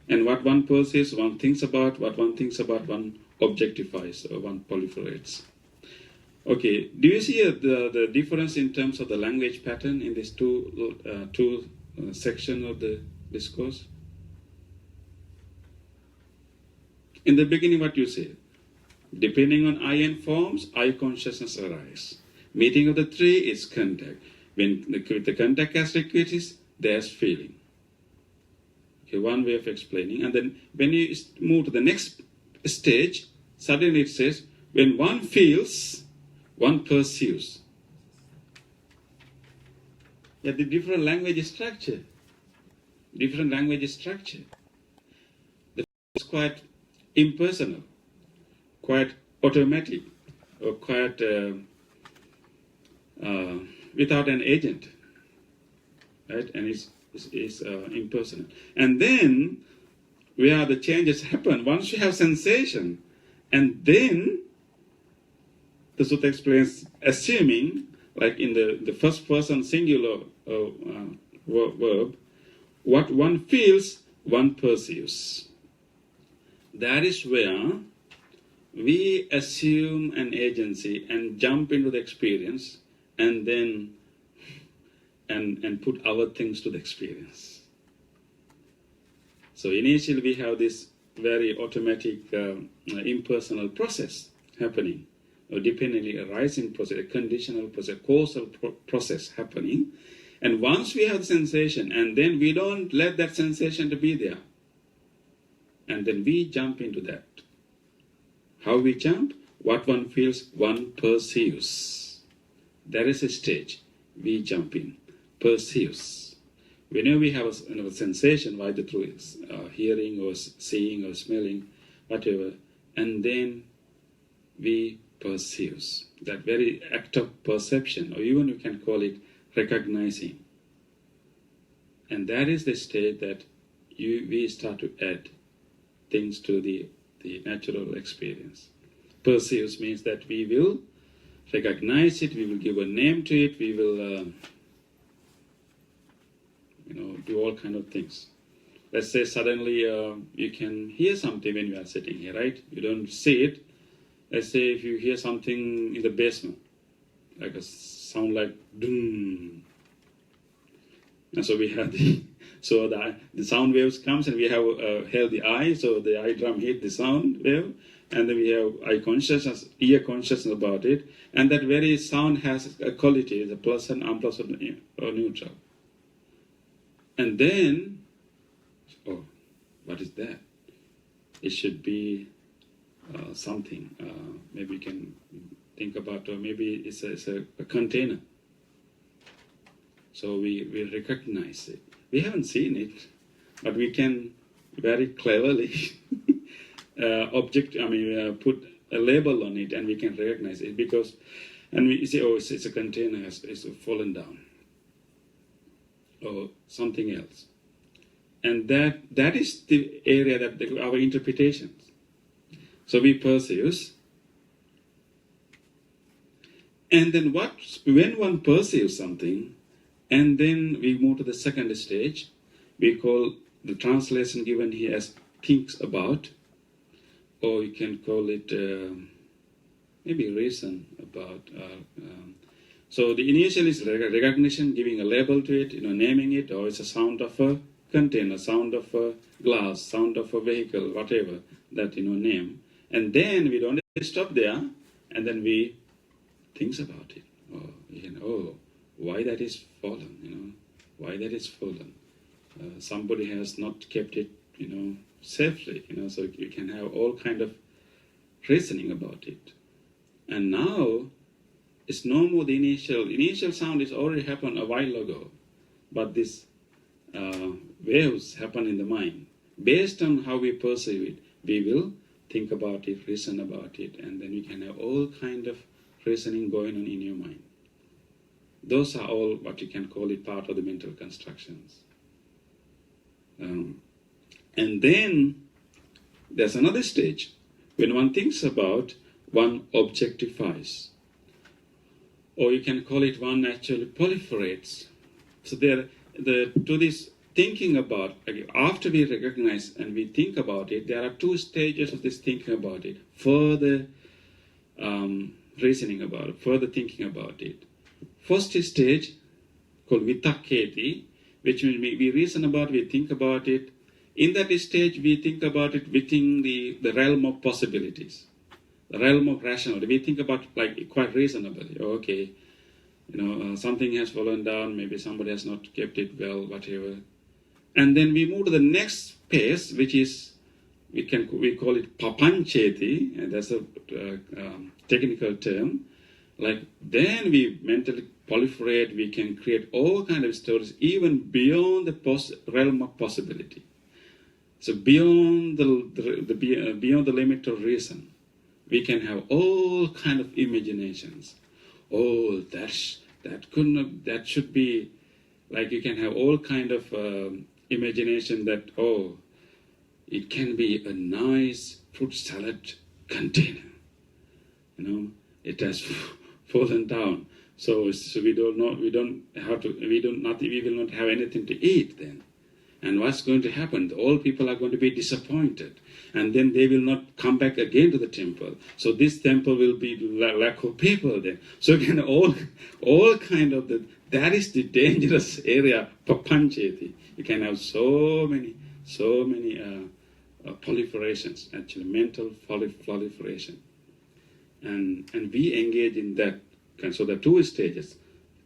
And what one perceives, one thinks about, what one thinks about, one objectifies, or one proliferates. Okay, do you see the difference in terms of the language pattern in these two sections of the discourse? In the beginning, what you say? Depending on I and forms, I consciousness arise. Meeting of the 3 is contact. When the contact has liquidities, there's feeling. Okay, one way of explaining. And then when you move to the next stage, suddenly it says, when one feels, one perceives. Yeah, the different language structure. Different language structure. The is quite impersonal, quite automatic, or quite without an agent, right? And it's impersonal. And then where the changes happen, once you have sensation, and then the sutta explains, assuming, like in the first person singular verb, what one feels, one perceives. That is where we assume an agency and jump into the experience, and then and put our things to the experience. So initially we have this very automatic impersonal process happening, or dependently arising process, a conditional process, causal process happening. And once we have the sensation, and then we don't let that sensation to be there, and then we jump into that. How we jump? What one feels, one perceives. That is a stage. We jump in. Perceives. Whenever we have a sensation, either through hearing or seeing or smelling, whatever, and then we perceives. That very act of perception, or even you can call it recognizing. And that is the state that we start to add things to the natural experience. Perceives means that we will recognize it, we will give a name to it, we will do all kind of things. Let's say suddenly you can hear something when you are sitting here, right? You don't see it. Let's say if you hear something in the basement, like a sound like doom. And so we have the sound waves comes, and we have held the eye, so the eye drum hit the sound wave, and then we have eye consciousness, ear consciousness about it, and that very sound has a quality, the pleasant, unpleasant, or neutral. And then, oh, what is that? It should be something. Maybe you can think about, or maybe it's a container. So we recognize it. We haven't seen it, but we can very cleverly put a label on it, and we can recognize it because, and we say, oh, it's a container, it's fallen down, or something else. And that is the area that our interpretations. So we perceive, And then when one perceives something, and then we move to the second stage, we call the translation given here as thinks about, or you can call it maybe reason about. So the initial is recognition, giving a label to it, naming it, or it's a sound of a container, sound of a glass, sound of a vehicle, whatever that name. And then we don't stop there, and then we think about it. Why that is fallen, why that is fallen. Somebody has not kept it, safely, so you can have all kind of reasoning about it. And now, it's no more the initial sound is already happened a while ago, but this waves happen in the mind. Based on how we perceive it, we will think about it, reason about it, and then we can have all kind of reasoning going on in your mind. Those are all what you can call it part of the mental constructions. And then there's another stage. When one thinks about, one objectifies. Or you can call it one actually proliferates. So to this thinking about, after we recognize and we think about it, there are two stages of this thinking about it. Further reasoning about it, further thinking about it. First stage, called vitakketi, which means we reason about it, we think about it. In that stage, we think about it within the realm of possibilities, the realm of rationality. We think about like quite reasonably. Okay, something has fallen down, maybe somebody has not kept it well, whatever. And then we move to the next phase, which is, we call it papancheti, and that's a technical term. Like then we mentally proliferate, we can create all kind of stories even beyond the realm of possibility. So beyond beyond the limit of reason, we can have all kind of imaginations. Oh, that should be, like you can have all kind of imagination that, it can be a nice fruit salad container. It has fallen down. So we will not have anything to eat then. And what's going to happen? All people are going to be disappointed. And then they will not come back again to the temple. So this temple will be lack of people then. So again, all kind of that is the dangerous area, papancheti. You can have so many proliferations, actually mental proliferation. And we engage in that. So there are two stages.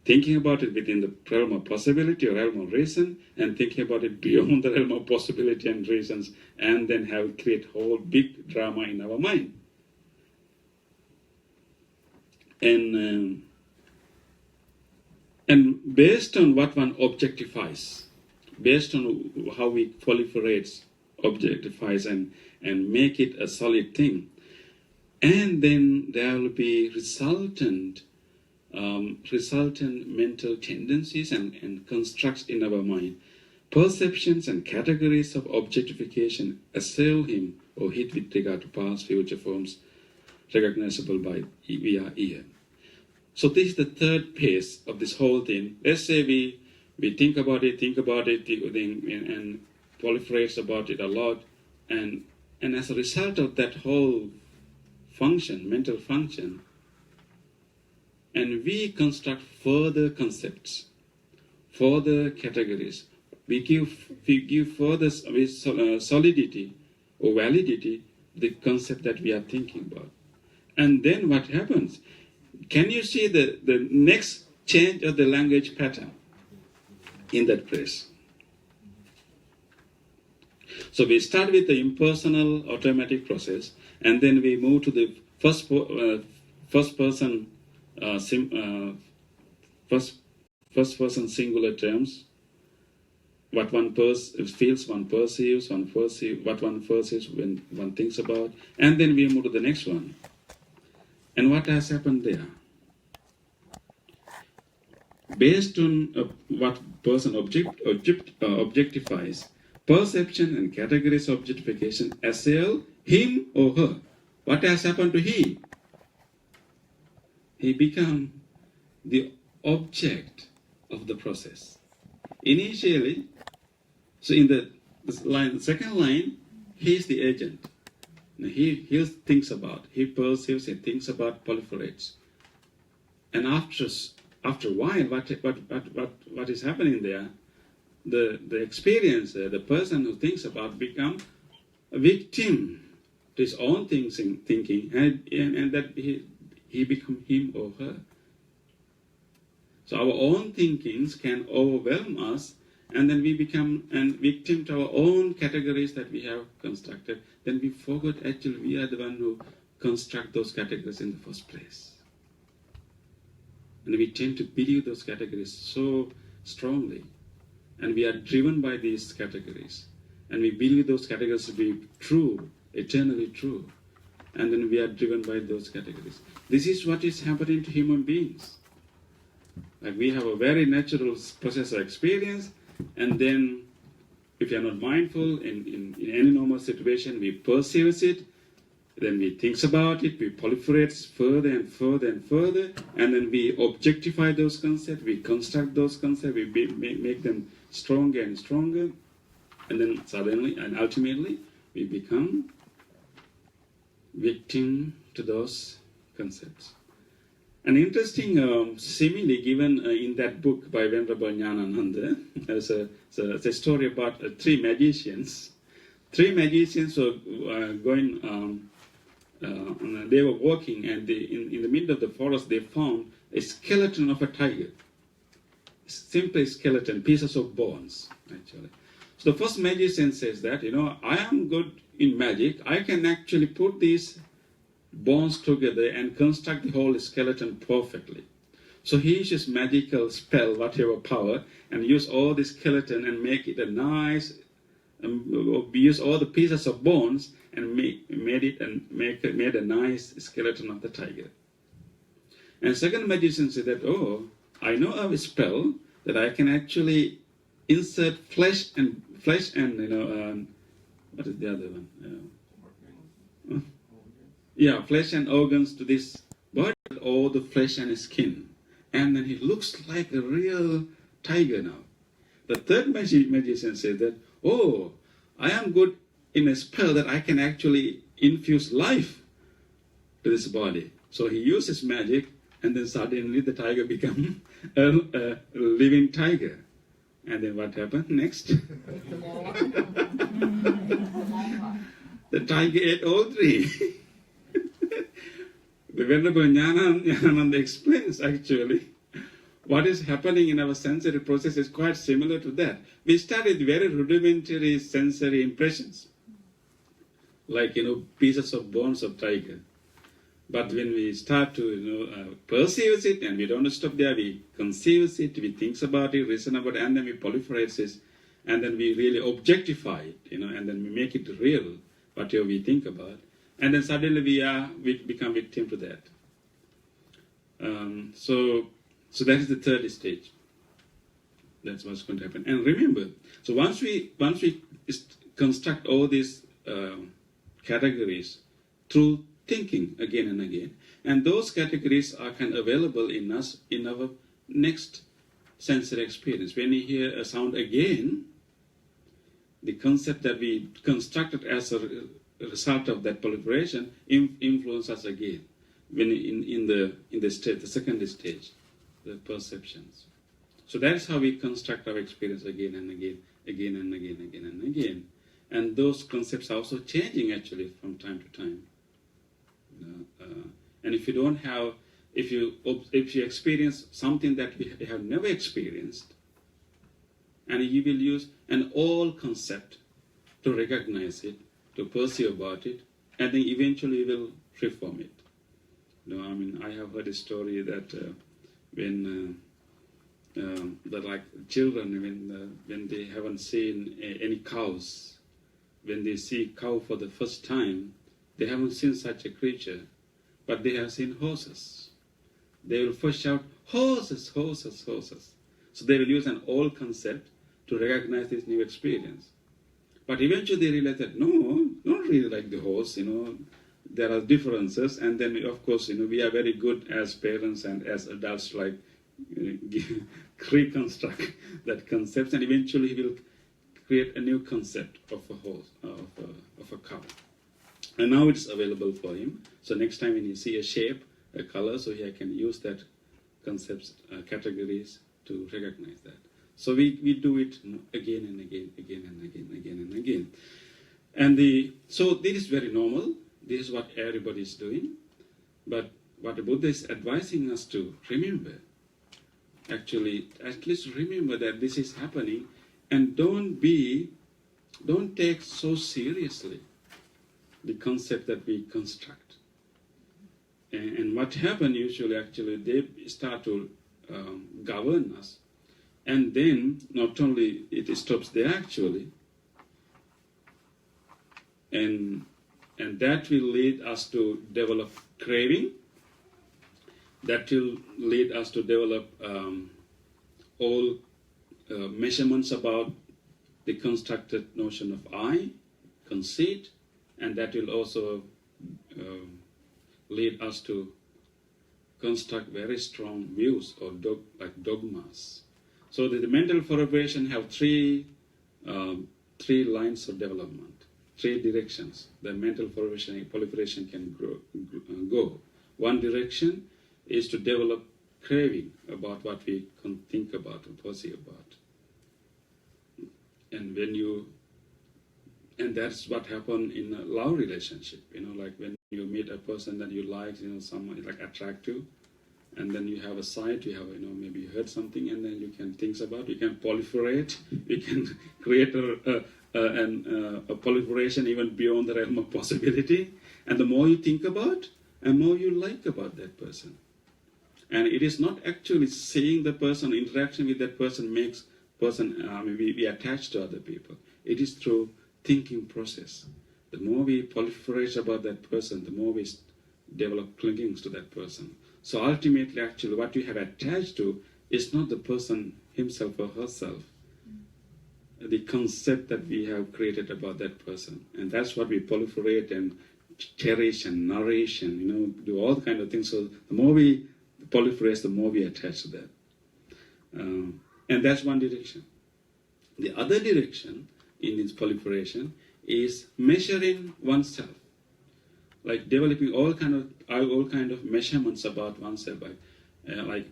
Thinking about it within the realm of possibility or realm of reason, and thinking about it beyond the realm of possibility and reasons, and then create whole big drama in our mind. And based on what one objectifies, based on how we proliferate, objectifies, and make it a solid thing, and then there will be resultant mental tendencies and constructs in our mind. Perceptions and categories of objectification assail him or it with regard to past, future forms recognizable via ear. So this is the third phase of this whole thing. Let's say we think about it, and proliferates about it a lot, and as a result of that whole function, mental function, and we construct further concepts, further categories. We give further solidity or validity the concept that we are thinking about. And then what happens? Can you see the next change of the language pattern in that place? So we start with the impersonal automatic process, and then we move to the first person singular terms. What one feels, one perceives, what one perceives when one thinks about, and then we move to the next one. And what has happened there? Based on what person objectifies, perception and categories of objectification assail him or her. What has happened to he? he become the object of the process. Initially, so in the second line, he is the agent. Now he thinks about, he perceives, he thinks about, proliferates. And after a while, what is happening there? The experiencer, the person who thinks about, become a victim to his own thinking, and that he become him or her. So our own thinkings can overwhelm us, and then we become a victim to our own categories that we have constructed. Then we forget actually we are the one who construct those categories in the first place. And we tend to believe those categories so strongly. And we are driven by these categories. And we believe those categories to be true, eternally true. And then we are driven by those categories. This is what is happening to human beings. Like we have a very natural process of experience, and then if you are not mindful in any normal situation, we perceive it, then we think about it, we proliferate further and further and further, and then we objectify those concepts, we construct those concepts, we make them stronger and stronger, and then suddenly and ultimately we become victim to those concepts. An interesting simile given in that book by Venerable Jnanananda, as a story about three magicians. Three magicians were going, they were walking, and in the middle of the forest they found a skeleton of a tiger. Simply a skeleton, pieces of bones, actually. So the first magician says that, I am good in magic, I can actually put these bones together and construct the whole skeleton perfectly. So he uses magical spell, whatever power, and use all the skeleton and make it a nice, use all the pieces of bones and made a nice skeleton of the tiger. And second magician said that, I know of a spell that I can actually insert flesh and what is the other one? Flesh and organs to this body, all the flesh and skin. And then he looks like a real tiger now. The third magician said that, I am good in a spell that I can actually infuse life to this body. So he uses magic, and then suddenly the tiger became a living tiger. And then what happened next? The tiger ate all three. The Venerable Jnanananda explains actually what is happening in our sensory process is quite similar to that. We start with very rudimentary sensory impressions, like pieces of bones of tiger. But when we start to perceive it, and we don't stop there, we conceive it, we think about it, reason about it, and then we proliferate it, and then we really objectify it, and then we make it real, whatever we think about. And then suddenly we become victim to that. So that is the third stage. That's what's going to happen. And remember, so once we construct all these categories through thinking again and again, and those categories are kind of available in us in our next sensory experience. When we hear a sound again, the concept that we constructed as a result of that proliferation influence us again when in the state, the second stage, the perceptions. So that's how we construct our experience again and again, again and again, again and again. And those concepts are also changing actually from time to time. And if you don't have, if you experience something that we have never experienced, and you will use an old concept to recognize it, to perceive about it, and then eventually you will reform it. I have heard a story that when children, when they haven't seen any cows, when they see cow for the first time, they haven't seen such a creature, but they have seen horses. They will first shout, horses, horses, horses. So they will use an old concept to recognize this new experience. But eventually they realize that, no, not really like the horse, there are differences, and then of course, we are very good as parents and as adults, like reconstruct that concept, and eventually he will create a new concept of a horse, of a cow. And now it's available for him. So next time when you see a shape, a color, so he can use that concepts, categories to recognize that. So we do it again and again, again and again, again and again. And so this is very normal. This is what everybody is doing. But what the Buddha is advising us to remember, actually, at least remember that this is happening, and don't take so seriously the concept that we construct. And what happens usually, actually, they start to govern us. And then, not only it stops there, actually, and that will lead us to develop craving, that will lead us to develop all measurements about the constructed notion of I, conceit, and that will also lead us to construct very strong views or like dogmas. So the mental proliferation have three lines of development, three directions. The mental proliferation can go. One direction is to develop craving about what we can think about or perceive about. And that's what happened in a love relationship. Like when you meet a person that you like, someone like attract you, and then you have a sight, you have, maybe you heard something, and then you can think about, you can proliferate, you can create a proliferation even beyond the realm of possibility. And the more you think about, and more you like about that person. And it is not actually seeing the person, interaction with that person makes person, we attach to other people. It is through thinking process. The more we proliferate about that person, the more we develop clingings to that person. So ultimately, actually, what you have attached to is not the person himself or herself, the concept that we have created about that person. And that's what we proliferate and cherish and nourish and, do all kind of things. So the more we proliferate, the more we attach to that. And that's one direction. The other direction in its proliferation is measuring oneself, like developing all kind of measurements about oneself, like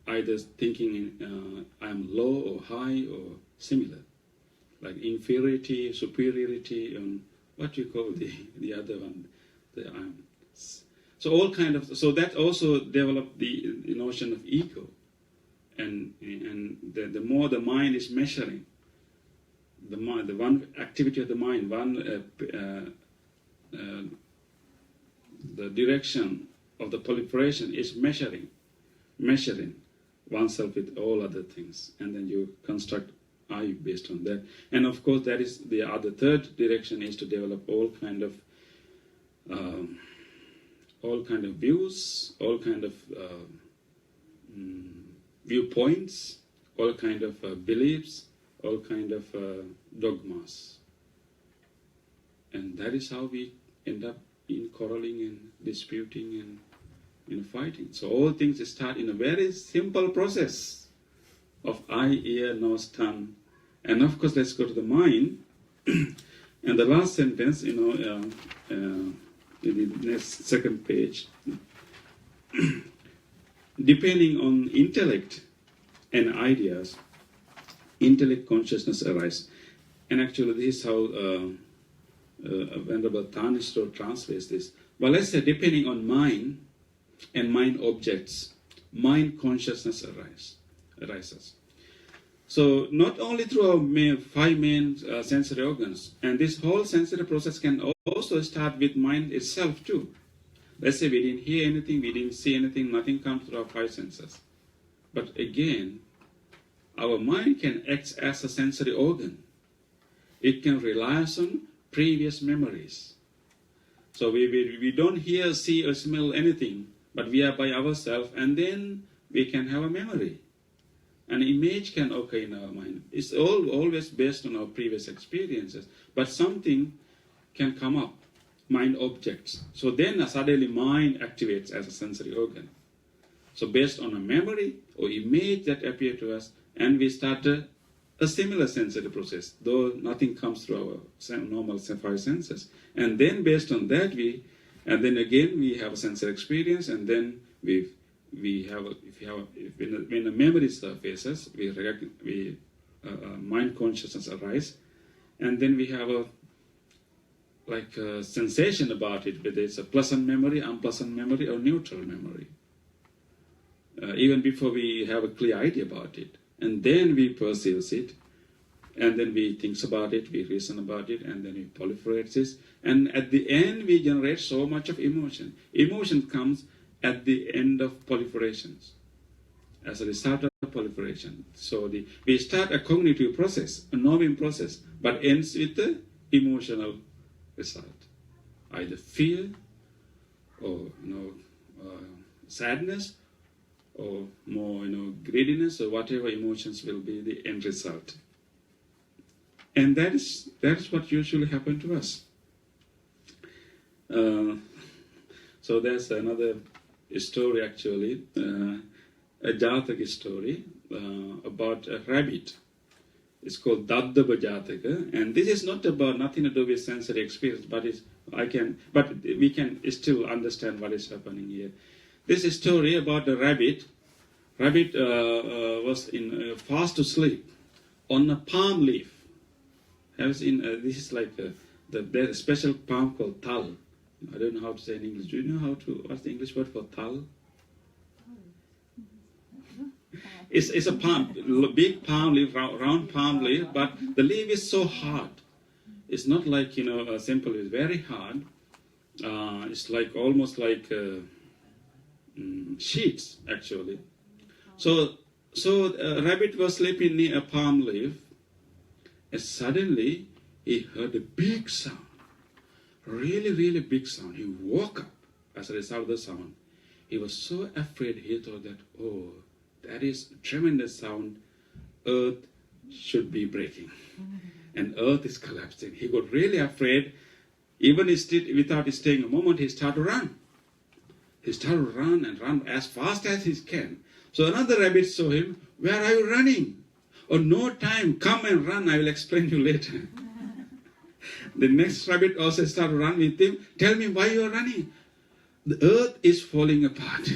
either thinking I'm low or high or similar, like inferiority, superiority, and what you call the other one, the I'm. So all kind of, so that also developed the notion of ego, and the more the mind is measuring, the one activity of the mind, the direction of the proliferation is measuring oneself with all other things, and then you construct I based on that. And of course, that is the other third direction is to develop all kind of views, all kind of viewpoints, all kind of beliefs, all kind of dogmas. And that is how we end up in quarreling and disputing and fighting. So all things start in a very simple process of eye, ear, nose, tongue. And of course, let's go to the mind. And the last sentence, in the next second page, depending on intellect and ideas, intellect consciousness arise. And actually, this is how Venerable Thanissaro translates this. But let's say, depending on mind and mind objects, mind consciousness arises. So not only through our five main sensory organs, and this whole sensory process can also start with mind itself too. Let's say we didn't hear anything, we didn't see anything, nothing comes through our five senses. But again, our mind can act as a sensory organ. It can rely on previous memories. So we don't hear, see, or smell anything, but we are by ourselves, and then we can have a memory. An image can occur in our mind. It's always based on our previous experiences, but something can come up, mind objects. So then suddenly mind activates as a sensory organ. So based on a memory or image that appear to us, and we start a similar sensory process, though nothing comes through our normal five senses. And then based on that, and then again we have a sensory experience, and then when a memory surfaces, mind consciousness arise, and then we have a sensation about it, whether it's a pleasant memory, unpleasant memory, or neutral memory. Even before we have a clear idea about it. And then we perceive it, and then we think about it, we reason about it, and then we proliferate this. And at the end, we generate so much of emotion. Emotion comes at the end of proliferations, as a result of proliferation. So we start a cognitive process, a knowing process, but ends with the emotional result, either fear or sadness, or more greediness, or whatever emotions will be the end result. And that is what usually happens to us. So there's another story actually, a Jataka story about a rabbit. It's called Daddaba Jataka, and this is not about nothing to do with sensory experience, but we can still understand what is happening here. This is a story about the rabbit. Rabbit was fast asleep on a palm leaf. This is like there's a special palm called tal. I don't know how to say in English. Do you know what's the English word for tal? It's a palm, big palm leaf, round palm leaf, but the leaf is so hard. It's not like a simple. It's very hard. It's like almost like sheets actually. So rabbit was sleeping near a palm leaf, and suddenly he heard a big sound, really, really big sound. He woke up as a result of the sound. He was so afraid. He thought that, oh, that is a tremendous sound. Earth should be breaking, and earth is collapsing. He got really afraid. Even without staying a moment, he started to run. He started to run and run as fast as he can. So another rabbit saw him. Where are you running? Oh, no time. Come and run. I will explain you later. The next rabbit also started to run with him. Tell me why you are running. The earth is falling apart.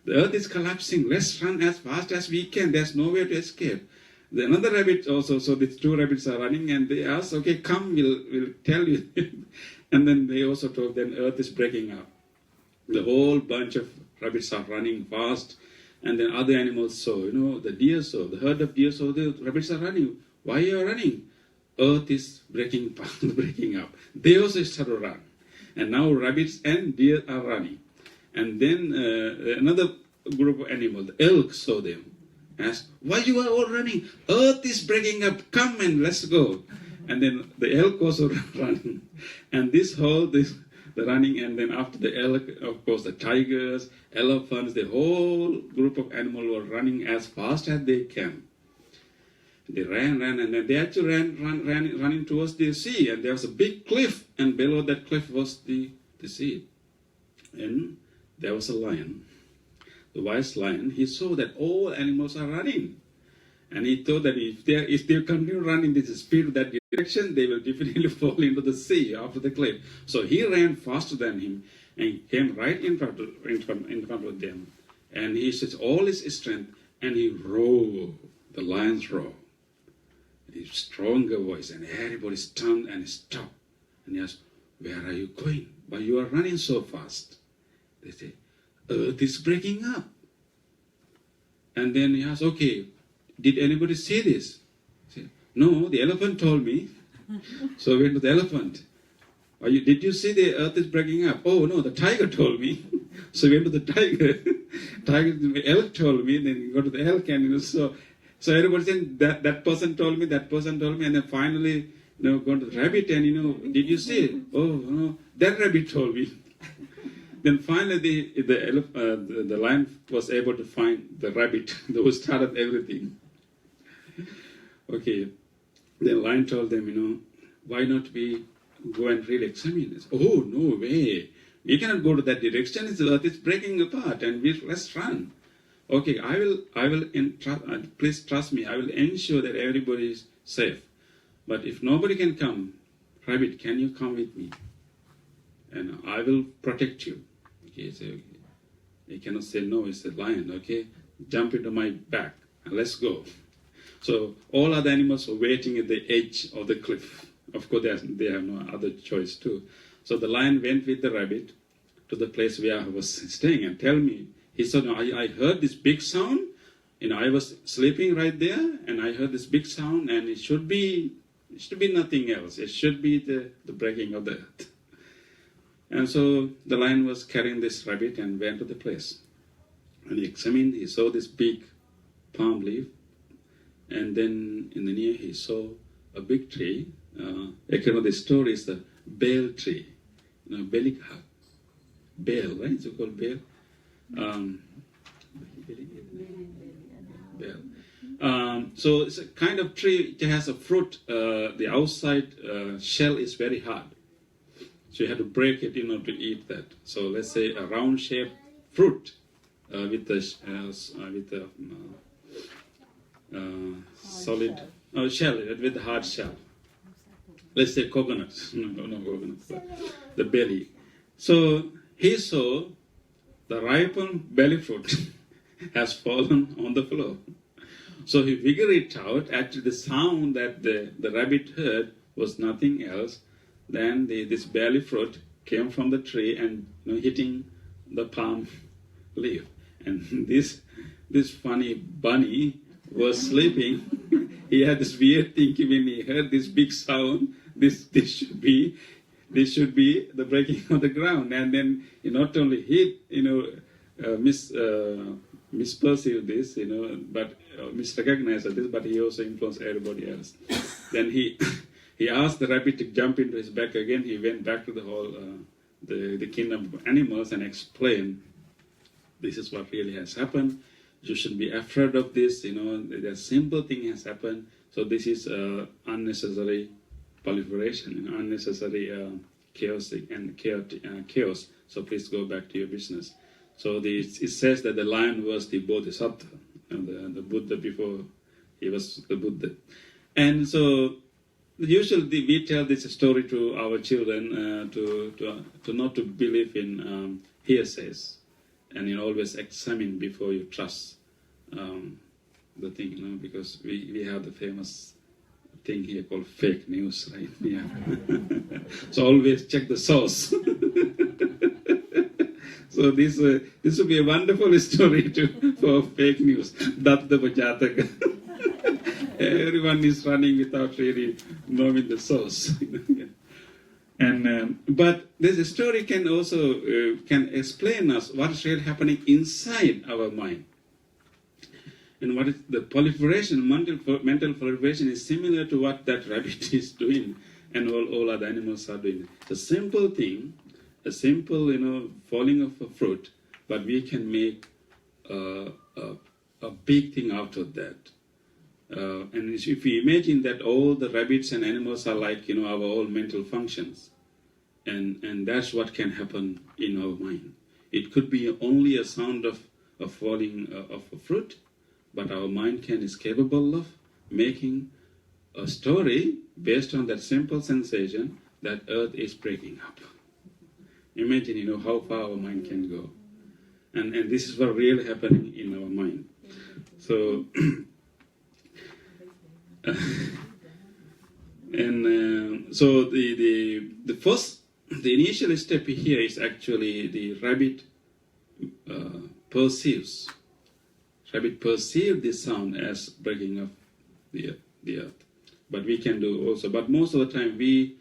The earth is collapsing. Let's run as fast as we can. There's nowhere to escape. Another rabbit also, so these two rabbits are running, and they asked, okay, come, we'll tell you. And then they also told them earth is breaking up. The whole bunch of rabbits are running fast, and then other animals saw, the deer saw, the herd of deer saw, the rabbits are running. Why are you running? Earth is breaking up. They also started to run. And now rabbits and deer are running. And then another group of animals, the elk, saw them. Asked, why you are all running? Earth is breaking up. Come and let's go. And then the elk also running. And the running, and then after the elk, of course, the tigers, elephants, the whole group of animals were running as fast as they can. They ran, and then they actually running towards the sea, and there was a big cliff, and below that cliff was the sea. And there was a lion, the wise lion. He saw that all animals are running, and he thought that if they continue running this speed, that direction, they will definitely fall into the sea after the cliff. So he ran faster than him and came right in front of them. And he says all his strength, and he roared, the lion's roar. A stronger voice, and everybody stunned and stopped. And he asked, where are you going? Why you are running so fast? They say, earth is breaking up. And then he asked, okay, did anybody see this? He said, no, the elephant told me. So we went to the elephant. Did you see the earth is breaking up? Oh no, the tiger told me. So we went to the tiger. The elk told me. Then we go to the elk, and so everybody said that person told me, and then finally gone to the rabbit, and did you see it? Oh no, that rabbit told me. Then finally the lion was able to find the rabbit who started everything. Okay, the lion told them, why not we go and really examine this. Oh, no way. We cannot go to that direction. The earth is breaking apart, and let's run. Okay, please trust me. I will ensure that everybody is safe. But if nobody can come, rabbit, can you come with me? And I will protect you. Okay, so he cannot say no. It's a lion. Okay, jump into my back and let's go. So all other animals were waiting at the edge of the cliff. Of course, they have no other choice too. So the lion went with the rabbit to the place where I was staying and tell me. He said, no, I heard this big sound. I was sleeping right there, and I heard this big sound, and it should be nothing else. It should be the breaking of the earth. And so the lion was carrying this rabbit and went to the place. And he examined, he saw this big palm leaf, and then in the near he saw a big tree. Actually, the story is the bale tree, Belikha. Bale, right? It's called bale. So it's a kind of tree. It has a fruit. The outside shell is very hard, so you have to break it to eat that. So let's say a round-shaped fruit with the solid shell with the hard shell. Let's say coconut. No coconut. The belly. So he saw the ripened belly fruit has fallen on the floor. So he figured it out. Actually, the sound that the rabbit heard was nothing else than this belly fruit came from the tree and hitting the palm leaf. And this funny bunny was sleeping. He had this weird thinking when he heard this big sound. This should be the breaking of the ground. And then he not only misperceived this, but misrecognized this, but he also influenced everybody else. Then he asked the rabbit to jump into his back again. He went back to the whole the kingdom of animals and explained, this is what really has happened. You shouldn't be afraid of this. The simple thing has happened. So this is unnecessary proliferation, unnecessary chaos. So please go back to your business. So it says that the lion was the Bodhisattva, the Buddha before he was the Buddha. And so usually we tell this story to our children to not to believe in hearsays, and always examine before you trust the thing, because we have the famous thing here called fake news, right? Yeah. So always check the source. So this would be a wonderful story for fake news. Everyone is running without really knowing the source. And but this story can also can explain us what is really happening inside our mind. And what is the proliferation, mental proliferation is similar to what that rabbit is doing and all other animals are doing. It's a simple thing, a simple, falling of a fruit, but we can make a big thing out of that. And if we imagine that all the rabbits and animals are like, our own mental functions, and that's what can happen in our mind. It could be only a sound of falling of a fruit, but our mind is capable of making a story based on that simple sensation that earth is breaking up. Imagine, how far our mind can go. And this is what really happening in our mind. So, so the initial step here is actually the rabbit perceives. Rabbit perceive this sound as breaking of the earth. But we can do also. But most of the time we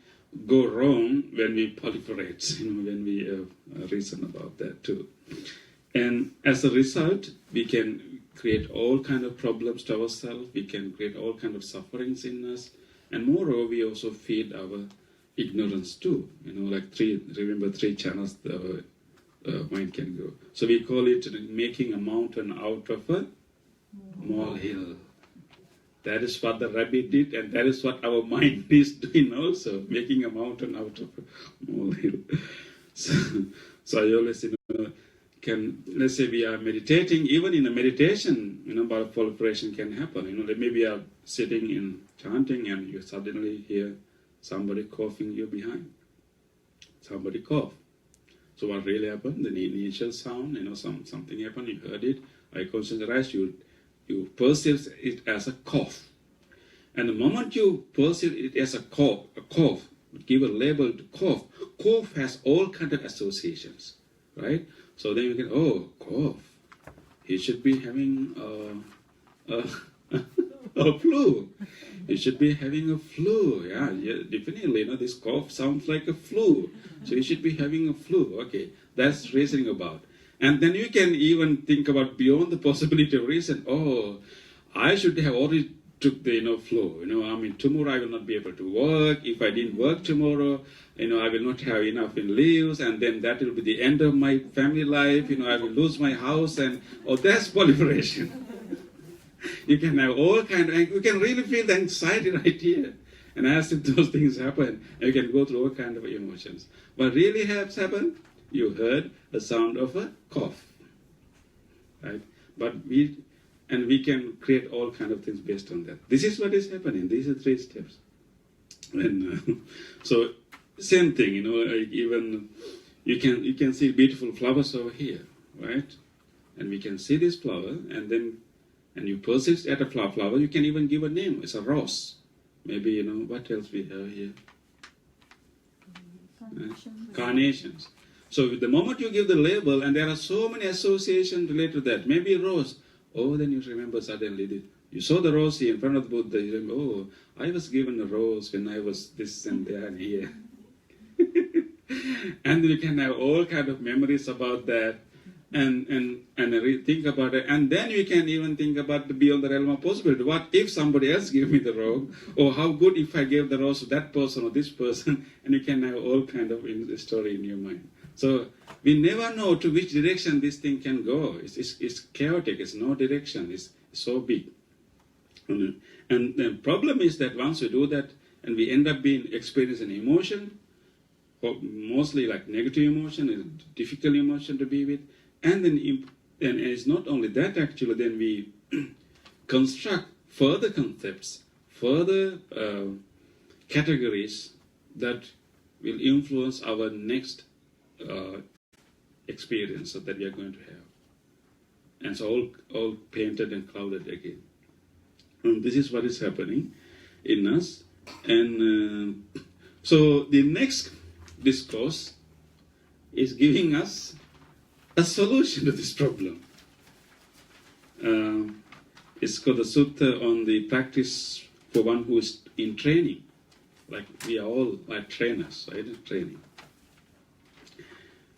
go wrong when we proliferate, when we reason about that too. And as a result, we can create all kind of problems to ourselves. We can create all kind of sufferings in us. And moreover, we also feed our ignorance too. Like three channels the mind can go. So we call it making a mountain out of a molehill. That is what the rabbit did, and that is what our mind is doing also, making a mountain out of a molehill. So I always, let's say we are meditating, even in a meditation, proliferation can happen. Maybe we are sitting in chanting and you suddenly hear somebody coughing you behind. Somebody cough. So what really happened? The initial sound, something happened, you heard it, I concentrate, you perceive it as a cough. And the moment you perceive it as a cough, give a label to cough has all kinds of associations, right? So then you can, cough. He should be having a flu. He should be having a flu. Yeah, definitely. This cough sounds like a flu. So he should be having a flu. Okay, that's reasoning about. And then you can even think about beyond the possibility of reason. I should have already took the flu. Tomorrow I will not be able to work. If I didn't work tomorrow, I will not have enough in leaves, and then that will be the end of my family life. I will lose my house, and that's proliferation. You can have all kind of, you can really feel the anxiety right here. And as if those things happen, you can go through all kind of emotions. What really has happened? You heard the sound of a cough, right? But we can create all kind of things based on that. This is what is happening. These are 3 steps. And so same thing, even you can see beautiful flowers over here, right? And we can see this flower, and you persist at a flower. You can even give a name. It's a rose. Maybe what else we have here? Carnations. So the moment you give the label, and there are so many associations related to that, maybe a rose. Then you remember suddenly, you saw the rose here in front of the Buddha, you remember, I was given a rose when I was this and there and here. And you can have all kind of memories about that, and think about it, and then you can even think about beyond the realm of possibility. What if somebody else gave me the rose, or how good if I gave the rose to that person or this person, and you can have all kind of story in your mind. So we never know to which direction this thing can go. It's chaotic. It's no direction. It's so big. And the problem is that once we do that, and we end up experiencing emotion, mostly like negative emotion, a difficult emotion to be with, and then it's not only that actually. Then we construct further concepts, further categories that will influence our next experience that we are going to have. And so all painted and clouded again. And this is what is happening in us. And so the next discourse is giving us a solution to this problem. It's called the Sutta on the practice for one who is in training. Like we are all like trainers, right? Training.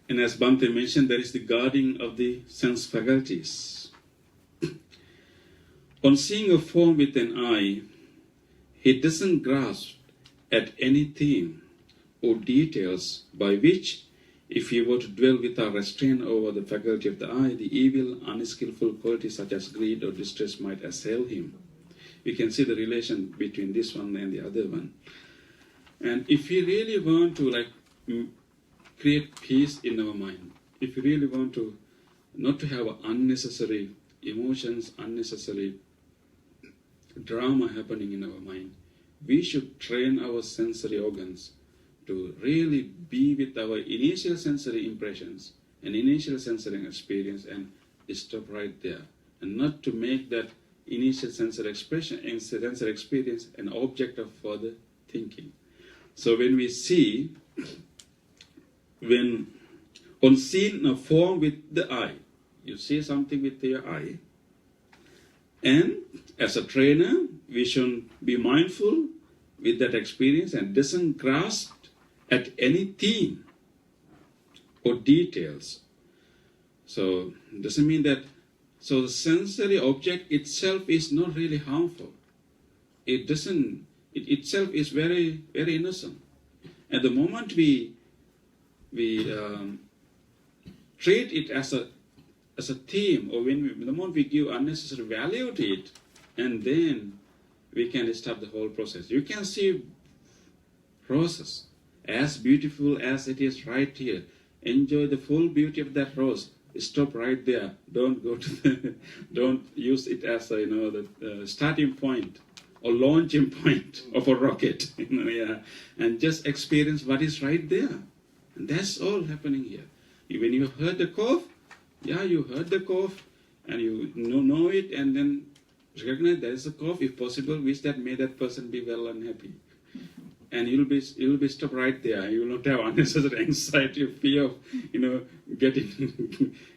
And as Bhante mentioned, there is the guarding of the sense faculties. On seeing a form with an eye, he doesn't grasp at any theme or details by which, if he were to dwell without restraint over the faculty of the eye, the evil, unskillful qualities such as greed or distress might assail him. We can see the relation between this one and the other one. And if we really want to create peace in our mind, if we really want to not to have unnecessary emotions, unnecessary drama happening in our mind, we should train our sensory organs to really be with our initial sensory impressions and initial sensory experience and stop right there, and not to make that initial sensory expression and sensory experience an object of further thinking. So when we see, when on seeing a form with the eye, you see something with your eye, and as a trainer, we should be mindful with that experience and doesn't grasp at any theme or details. So it doesn't mean that, so the sensory object itself is not really harmful. It itself is very, very innocent. At the moment we treat it as a theme, or the moment we give unnecessary value to it, and then we can start the whole process. You can see roses as beautiful as it is right here. Enjoy the full beauty of that rose. Stop right there. Don't go to the, don't use it as a, the starting point or launching point of a rocket. And just experience what is right there. And that's all happening here. When you heard the cough, you heard the cough, and you know it, and then recognize there is a cough. If possible, wish that may that person be well and happy. And you'll be stopped right there. You will not have unnecessary anxiety or fear of getting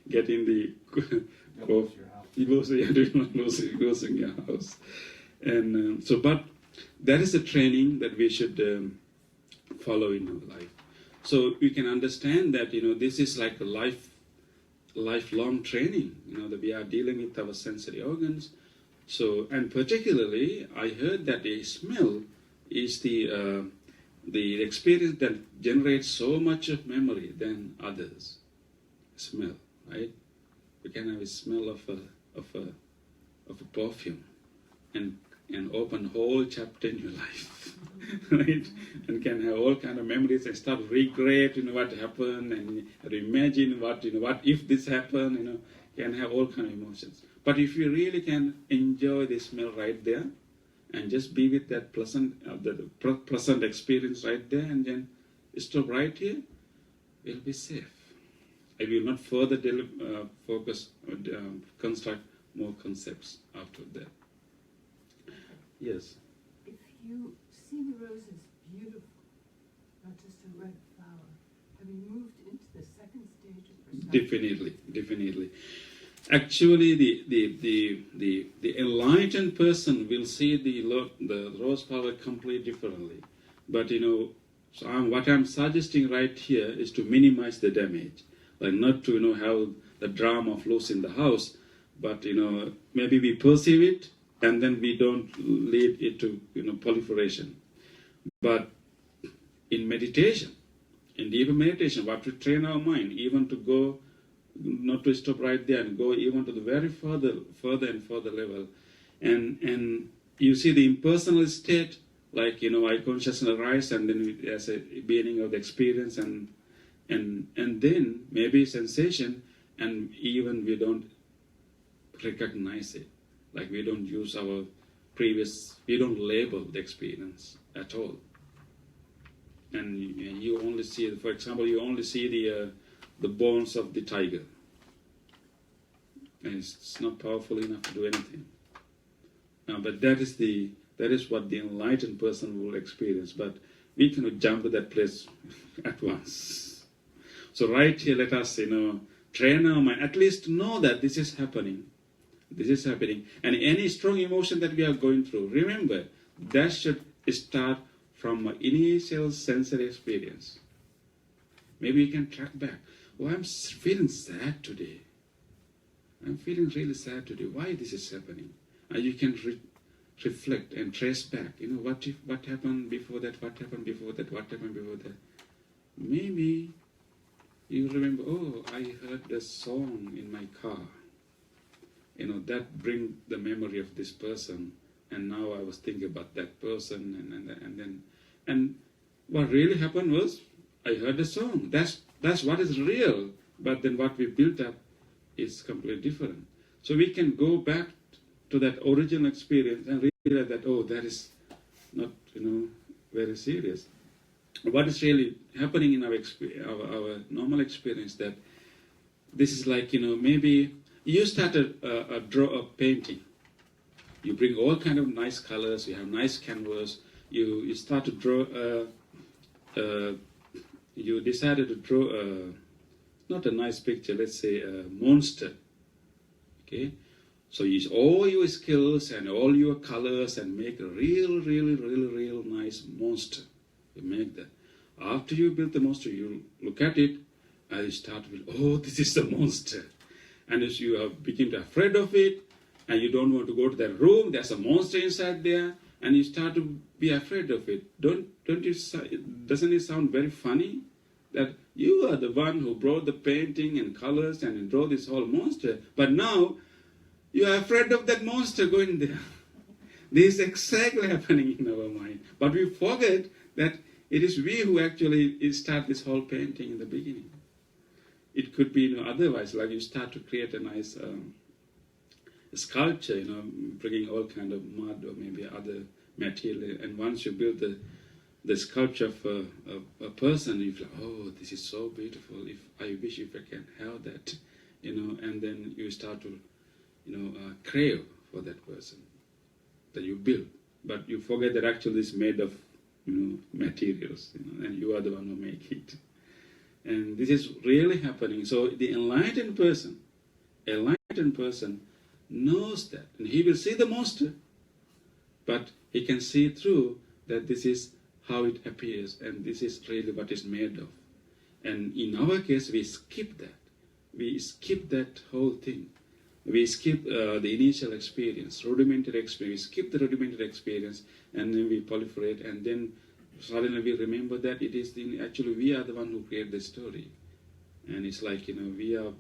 the cough. Losing your house. And but that is a training that we should follow in our life. So we can understand that this is like a lifelong training. That we are dealing with our sensory organs. So, and particularly, I heard that a smell is the experience that generates so much of memory than others. Smell, right? You can have a smell of a perfume, and open whole chapter in your life, right? And can have all kind of memories and start regret, what happened, and imagine what if this happened, can have all kind of emotions. But if you really can enjoy the smell right there, and just be with that pleasant experience right there, and then stop right here, you'll be safe. I will not further focus on construct more concepts after that. Yes. If you see the rose as beautiful, not just a red flower, have you moved into the second stage of perception? Definitely. Actually, the enlightened person will see the rose flower completely differently. But so what I'm suggesting right here is to minimize the damage, like not to have the drama of losing the house, but maybe we perceive it and then we don't lead it to proliferation. But in meditation, in deeper meditation, what to train our mind, even to go. Not to stop right there and go even to the very further and further level, and you see the impersonal state, like eye consciousness arise, and then as a beginning of the experience, and then maybe sensation, and even we don't recognize it, like we don't use we don't label the experience at all, and you only see, for example, you only see the bones of the tiger, and it's not powerful enough to do anything. But that is what the enlightened person will experience. But we cannot jump to that place at once. So right here, let us train our mind, at least know that this is happening. This is happening, and any strong emotion that we are going through, remember that should start from an initial sensory experience. Maybe you can track back. Oh, I'm feeling sad today. I'm feeling really sad today. Why this is happening? And you can reflect and trace back. What happened before that? What happened before that? What happened before that? Maybe you remember. Oh, I heard the song in my car. That brings the memory of this person. And now I was thinking about that person. And what really happened was I heard the song. That's what is real, but then what we built up is completely different. So we can go back to that original experience and realize that, that is not, very serious. What is really happening in our normal experience, that this is like, maybe you start draw a painting. You bring all kind of nice colors, you have nice canvas, you start to draw you decided to draw not a nice picture, let's say a monster. Okay? So use all your skills and all your colors and make a real nice monster. You make that. After you build the monster, you look at it and you start with, this is the monster. And as you begin to afraid of it, and you don't want to go to that room, there's a monster inside there, and you start to be afraid of it. Doesn't it sound very funny? That you are the one who brought the painting and colors and draw this whole monster, but now you are afraid of that monster going there. This is exactly happening in our mind. But we forget that it is we who actually start this whole painting in the beginning. It could be otherwise, like you start to create a nice sculpture, bringing all kind of mud or maybe other material. And once you build the sculpture of a person, you feel, oh, this is so beautiful. I wish if I can have that, and then you start to, crave for that person that you build. But you forget that actually it's made of, materials, and you are the one who make it. And this is really happening. So the enlightened person knows that, and he will see the monster, but he can see through that this is how it appears, and this is really what it's made of. And in our case, we skip that. We skip that whole thing. We skip the initial experience, rudimentary experience. We skip the rudimentary experience, and then we proliferate, and then suddenly we remember that it is actually we are the one who create the story. And it's like, we are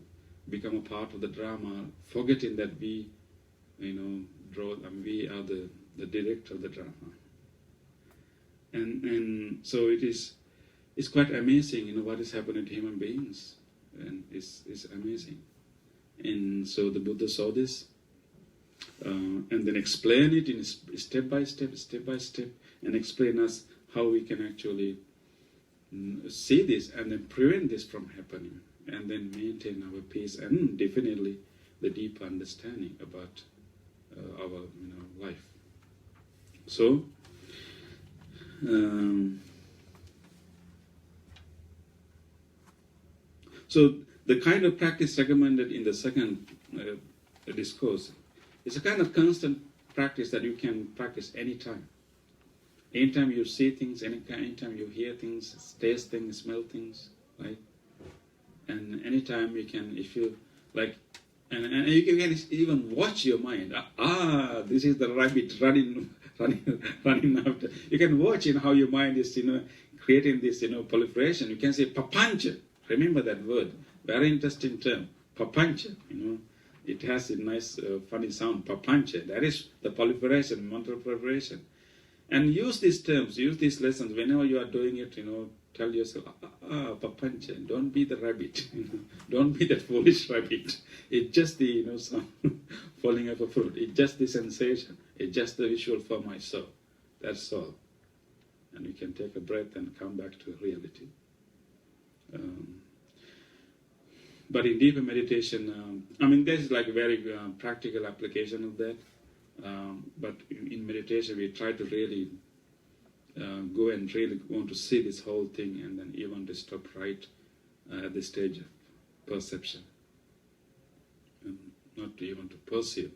become a part of the drama, forgetting that we, we are the director of the drama. And so it's quite amazing, what is happening to human beings, and it's amazing. And so the Buddha saw this, and then explain it in step by step, and explain us how we can actually see this and then prevent this from happening, and then maintain our peace and definitely the deep understanding about our life. So the kind of practice recommended in the second discourse is a kind of constant practice that you can practice anytime. Anytime you see things, anytime you hear things, taste things, smell things, right? And anytime you can, if you like, and you can even watch your mind. This is the rabbit running after. You can watch how your mind is, creating this, proliferation. You can say papancha. Remember that word. Very interesting term. Papancha. It has a nice, funny sound. Papancha. That is the proliferation, mental proliferation. And use these terms, use these lessons whenever you are doing it. Tell yourself, papancha. Don't be the rabbit. Don't be that foolish rabbit. It's just the some falling of a fruit. It's just the sensation. It's just the visual for my soul. That's all. And you can take a breath and come back to reality. But in deeper meditation, there's like a very practical application of that. But in meditation, we try to really go and really want to see this whole thing, and then even to stop right at the stage of perception, and not to even to perceive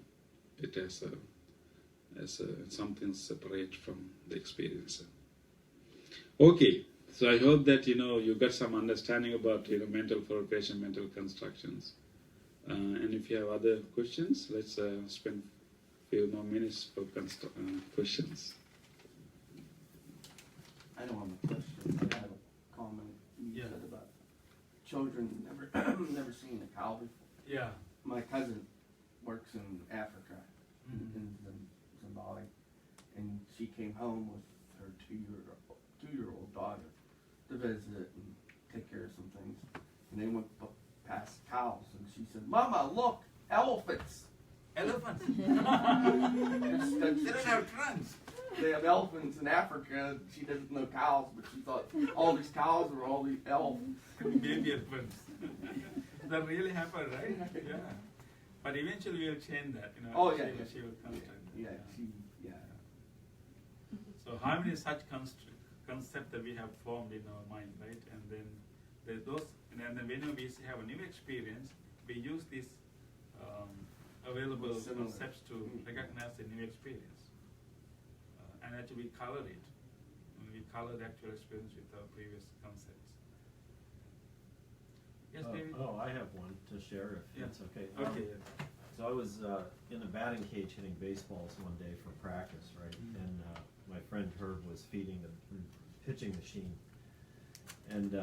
it as something separate from the experiencer. Okay, so I hope that you got some understanding about mental proliferation, mental constructions, and if you have other questions, let's spend a few more minutes for questions. I don't have a question, but I have a comment. You said about children never seen a cow before. Yeah. My cousin works in Africa, in Zimbabwe, and she came home with her two-year-old daughter to visit and take care of some things. And they went past cows, and she said, "Mama, look, elephants." Elephants. They don't have trunks. They have elephants in Africa. She doesn't know cows, but she thought all these cows were all these elephants. Baby elephants. That really happened, right? Yeah. But eventually we'll change that. Oh, yeah. She will construct. Yeah. So how many such concepts that we have formed in our mind, right? And then there's those, and then whenever we have a new experience, we use these available concepts to recognize the new experience. And actually we color it. We color the actual experience with our previous concepts. Yes, David? I have one to share if it's okay. Okay. So I was in a batting cage hitting baseballs one day for practice, right? And my friend Herb was feeding the pitching machine. And,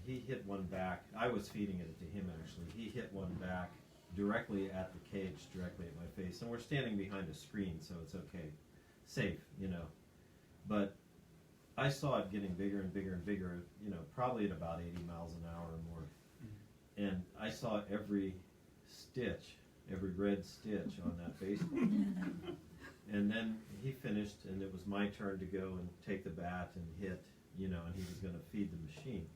he hit one back. I was feeding it to him, actually. He hit one back directly at the cage, directly at my face, and we're standing behind a screen, so it's okay, safe, you know. But I saw it getting bigger and bigger and bigger, you know, probably at about 80 miles an hour or more. And I saw every stitch, every red stitch on that baseball. And then he finished, and it was my turn to go and take the bat and hit, you know, and he was going to feed the machine.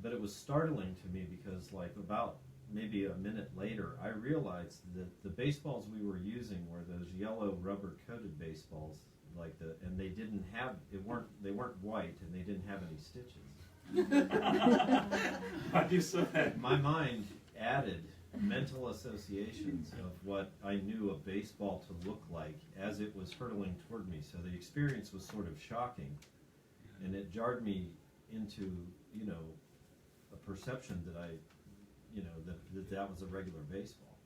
But it was startling to me because, like, about maybe a minute later, I realized that the baseballs we were using were those yellow rubber-coated baseballs, like and they didn't have, they weren't white, and they didn't have any stitches. What you said. My mind added mental associations of what I knew a baseball to look like as it was hurtling toward me. So the experience was sort of shocking, and it jarred me into, you know, a perception that I, you know, that was a regular baseball,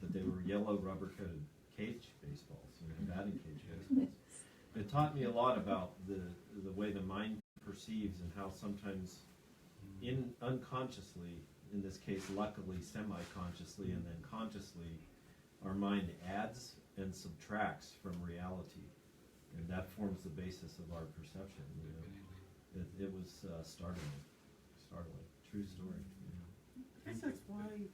that they were yellow rubber-coated cage baseballs, you know, batting cage baseballs. It taught me a lot about the way the mind perceives and how sometimes unconsciously, in this case luckily semi-consciously and then consciously, our mind adds and subtracts from reality, and that forms the basis of our perception, you know. It was startling, true story, you know. I guess that's why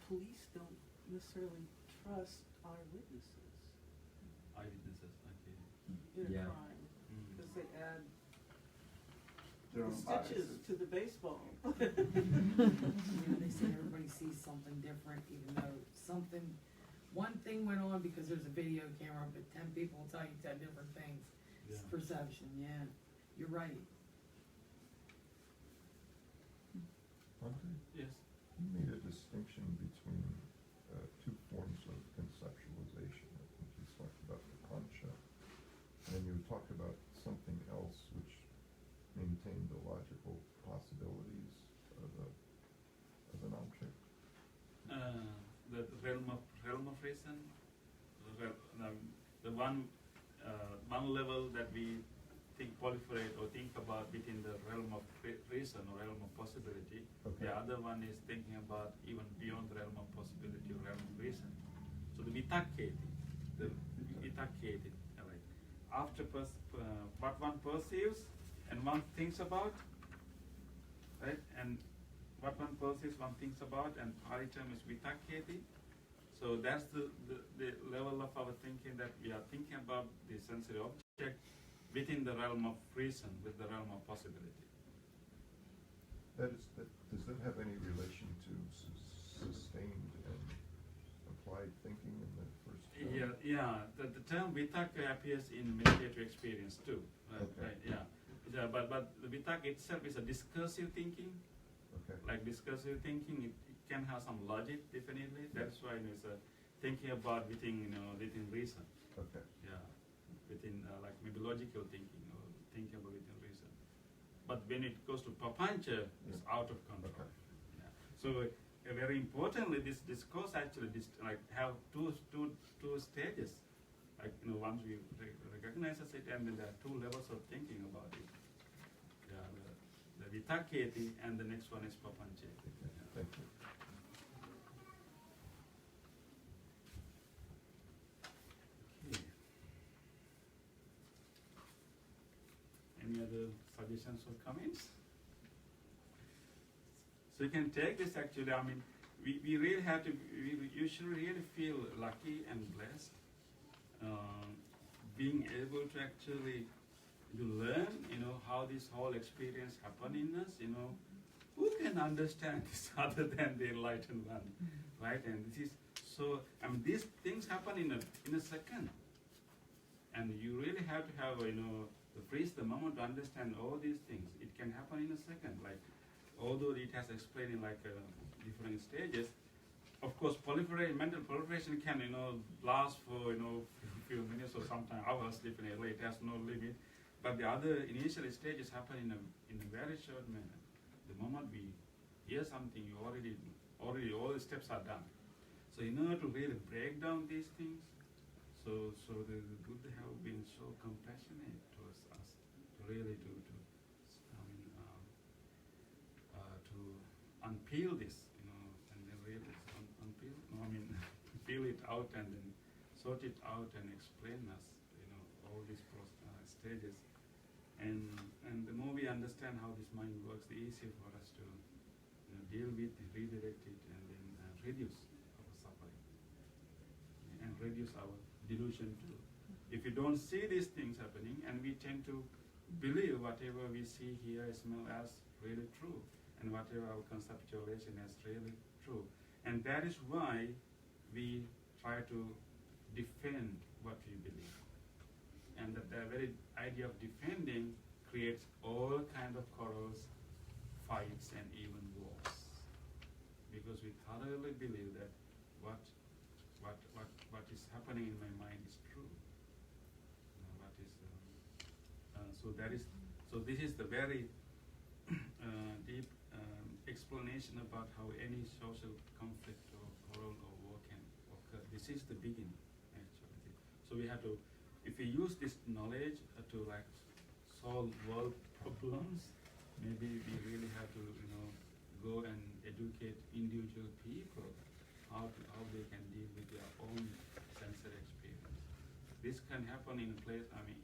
police don't necessarily trust eyewitnesses Eyewitnesses, okay. in a Yeah. crime, because they add Their own stitches bias. to the baseball. You know, they say everybody sees something different, even though one thing went on because there's a video camera, but 10 people will tell you 10 different things. It's Yeah. perception, yeah. You're right. Bhante, Yes. you made a distinction between two forms of conceptualization. I think you talked about the concept, and you talked about something else which maintained the logical possibilities of an object. The realm of reason, the one level that we think proliferate or think about within the realm of reason or realm of possibility. Okay. The other one is thinking about even beyond the realm of possibility or realm of reason. So the vitakkheti, right? After what one perceives and one thinks about, right? And what one perceives, one thinks about, and Pali term is vitakkheti. So that's the level of our thinking, that we are thinking about the sensory object within the realm of reason, with the realm of possibility. Does that have any relation to sustained and applied thinking in the first term? Yeah. The term vitakka appears in meditative experience too. Okay. Right, yeah. But the vitakka itself is a discursive thinking. Okay. Like discursive thinking, it can have some logic, definitely. That's why it's thinking about within reason. Okay. Yeah, within like maybe logical thinking or thinking about within reason. But when it goes to papancha, it's out of control. Okay. Yeah. So very importantly, this discourse actually have two stages. Like once we recognize it, and then there are two levels of thinking about it. Yeah, the vitakkheti, and the next one is papancha. Okay. Thank you. Okay. Any other suggestions or comments? So you can take this actually, I mean, we really have to, you should really feel lucky and blessed being able to actually learn, how this whole experience happened in us, who can understand this other than the enlightened one, right? And this is so, I mean, these things happen in a second. And you really have to have, the freeze the moment to understand all these things. It can happen in a second, like, although it has explained in different stages. Of course, mental proliferation can, last for, a few minutes or sometimes hours, definitely. It has no limit. But the other initial stages happen in a very short manner. The moment we hear something, you already all the steps are done. So in order to really break down these things, so the Buddha have been so compassionate towards us, to really to unpeel this, and then really unpeel feel it out and then sort it out and explain us, all these stages. And the more we understand how this mind works, the easier for us to deal with, redirect it, and then reduce our suffering and reduce our delusion too. If we don't see these things happening, and we tend to believe whatever we see, hear, smell as really true, and whatever our conceptualization as really true. And that is why we try to defend what we believe. And that the very idea of defending creates all kind of quarrels, fights, and even wars. Because we thoroughly believe that what is happening in my mind is true. So this is the very deep explanation about how any social conflict or quarrel or war can occur. This is the beginning, actually. So we have to, if we use this knowledge to solve world problems, maybe we really have to go and educate individual people how they can deal with their own sensory experience. This can happen in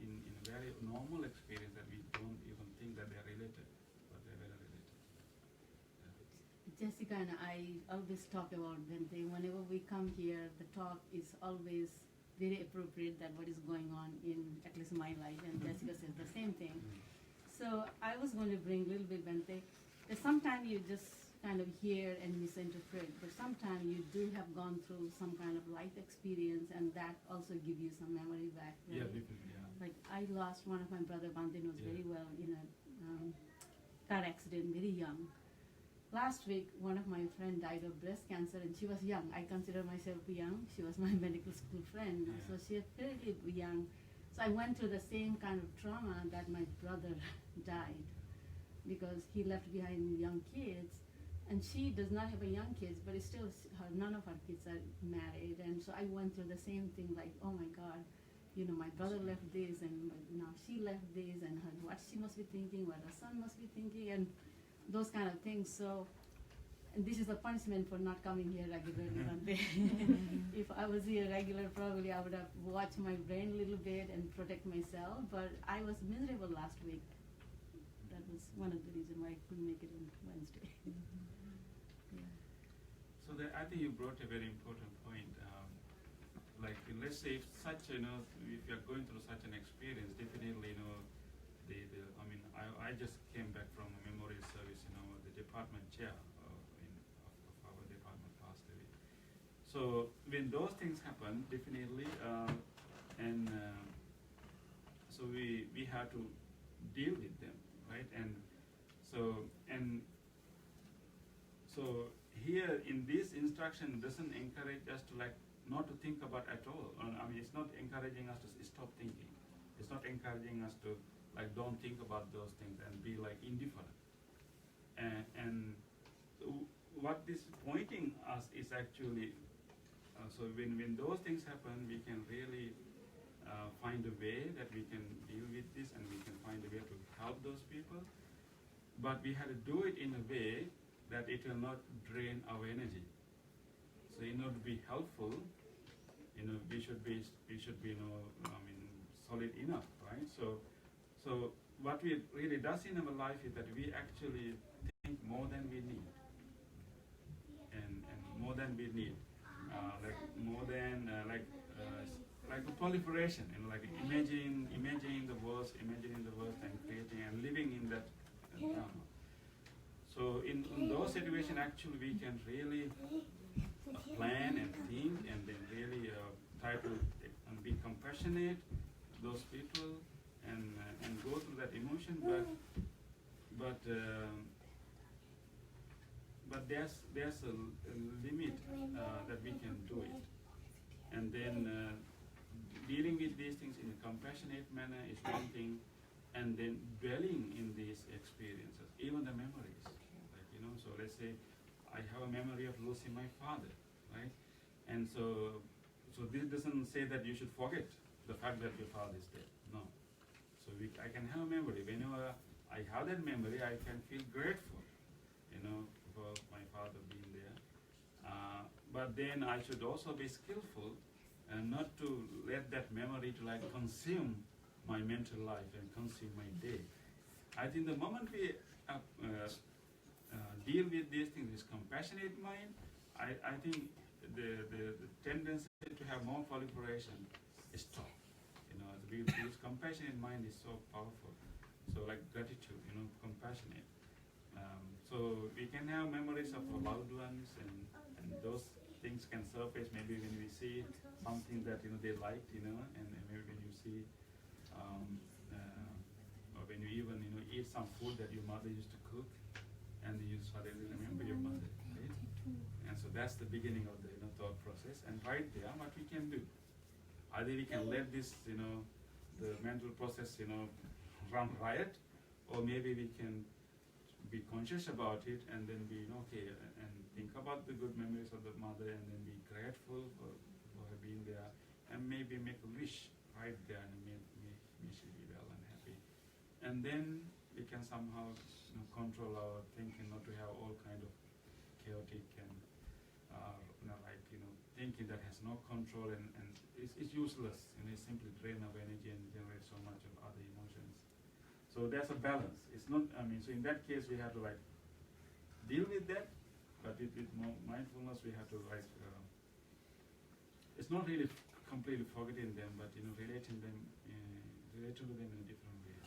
in very normal experience that we don't even think that they're related, but they're very related. Jessica and I always talk about Bhante. Whenever we come here, the talk is always very appropriate that what is going on in at least my life, and Jessica says the same thing. So I was going to bring a little bit Bhante. That sometimes you just kind of hear and misinterpret, but sometimes you do have gone through some kind of life experience, and that also give you some memory back. Right? Yeah, definitely. Yeah. Like I lost one of my brother, Bhante knows very well, in a car accident, very young. Last week, one of my friend died of breast cancer, and she was young. I consider myself young. She was my medical school friend, so she was pretty young. So I went through the same kind of trauma that my brother died, because he left behind young kids, and she does not have a young kids, but it's still none of her kids are married, and so I went through the same thing. Like, oh my God, my brother left this, and now she left this, and what she must be thinking, what her son must be thinking, and those kind of things. So, and this is a punishment for not coming here regularly. If I was here regular, probably I would have watched my brain a little bit and protect myself. But I was miserable last week. That was one of the reasons why I couldn't make it on Wednesday. So I think you brought a very important point. Let's say if if you're going through such an experience, definitely, I just came back from a memorial service, the department chair of our department passed away. So when those things happen, definitely, so we have to deal with them, right? And so here in this instruction doesn't encourage us to not to think about at all. It's not encouraging us to stop thinking. It's not encouraging us to don't think about those things and be indifferent. And what this pointing us is actually, so when those things happen, we can really find a way that we can deal with this, and we can find a way to help those people. But we have to do it in a way that it will not drain our energy. So in order to be helpful, we should be solid enough, right? So what we really does in our life is that we actually think more than we need, and more than we need, like a proliferation, imagining the worst, and creating and living in that drama. So in those situations, actually, we can really plan and think, and then really try to be compassionate to those people, and go through that emotion. But there's a limit that we can do it, and then dealing with these things in a compassionate manner is one thing, and then dwelling in these experiences, even the memories. So let's say I have a memory of losing my father, right? And so this doesn't say that you should forget the fact that your father is dead. No. So I can have a memory. Whenever I have that memory, I can feel grateful, for my father being there. but then I should also be skillful and not to let that memory to like consume my mental life and consume my day. I think the moment we deal with these things with compassionate mind, I think the tendency to have more proliferation is stopped. Because compassionate mind is so powerful. So like gratitude, compassionate. So we can have memories of our loved ones, and those things can surface maybe when we see something that they liked, and maybe when you see, or when you even eat some food that your mother used to cook, and you suddenly remember your mother, right? And so that's the beginning of the thought process. And right there, what we can do, either we can let this, the mental process, run riot, or maybe we can be conscious about it and then be okay and think about the good memories of the mother, and then be grateful for her being there, and maybe make a wish right there, and may she be well and happy. And then we can somehow control our thinking, not to have all kind of chaotic and thinking that has no control, and it's useless, it simply drain our energy and generate so much of other emotions. So there's a balance. It's not, so in that case we have to deal with that, but with more mindfulness we have to it's not really completely forgetting them, but relating to them in a different way.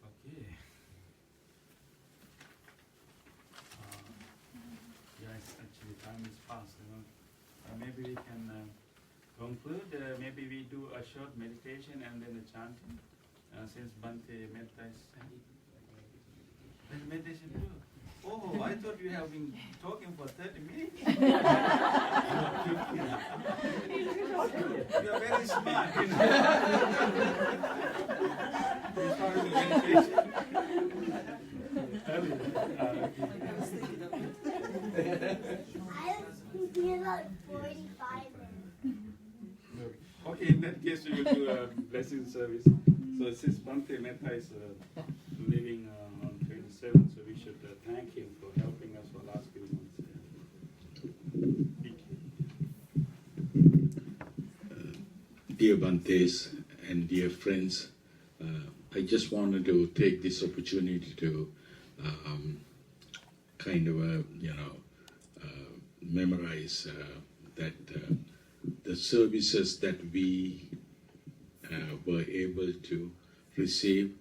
Okay. Yes, actually time is fast, maybe we can conclude. Maybe we do a short meditation and then a chanting, since Bhante Metta is meditation too. Oh, I thought you have been talking for 30 minutes. You are very smart. You started the meditation. I was thinking about 45 minutes. Okay, in that case we will do a blessing service. So since Bhante Metta is living on 27, so we should thank him for helping us for the last few months. Dear Bhantes and dear friends, I just wanted to take this opportunity to memorize that the services that we were able to receive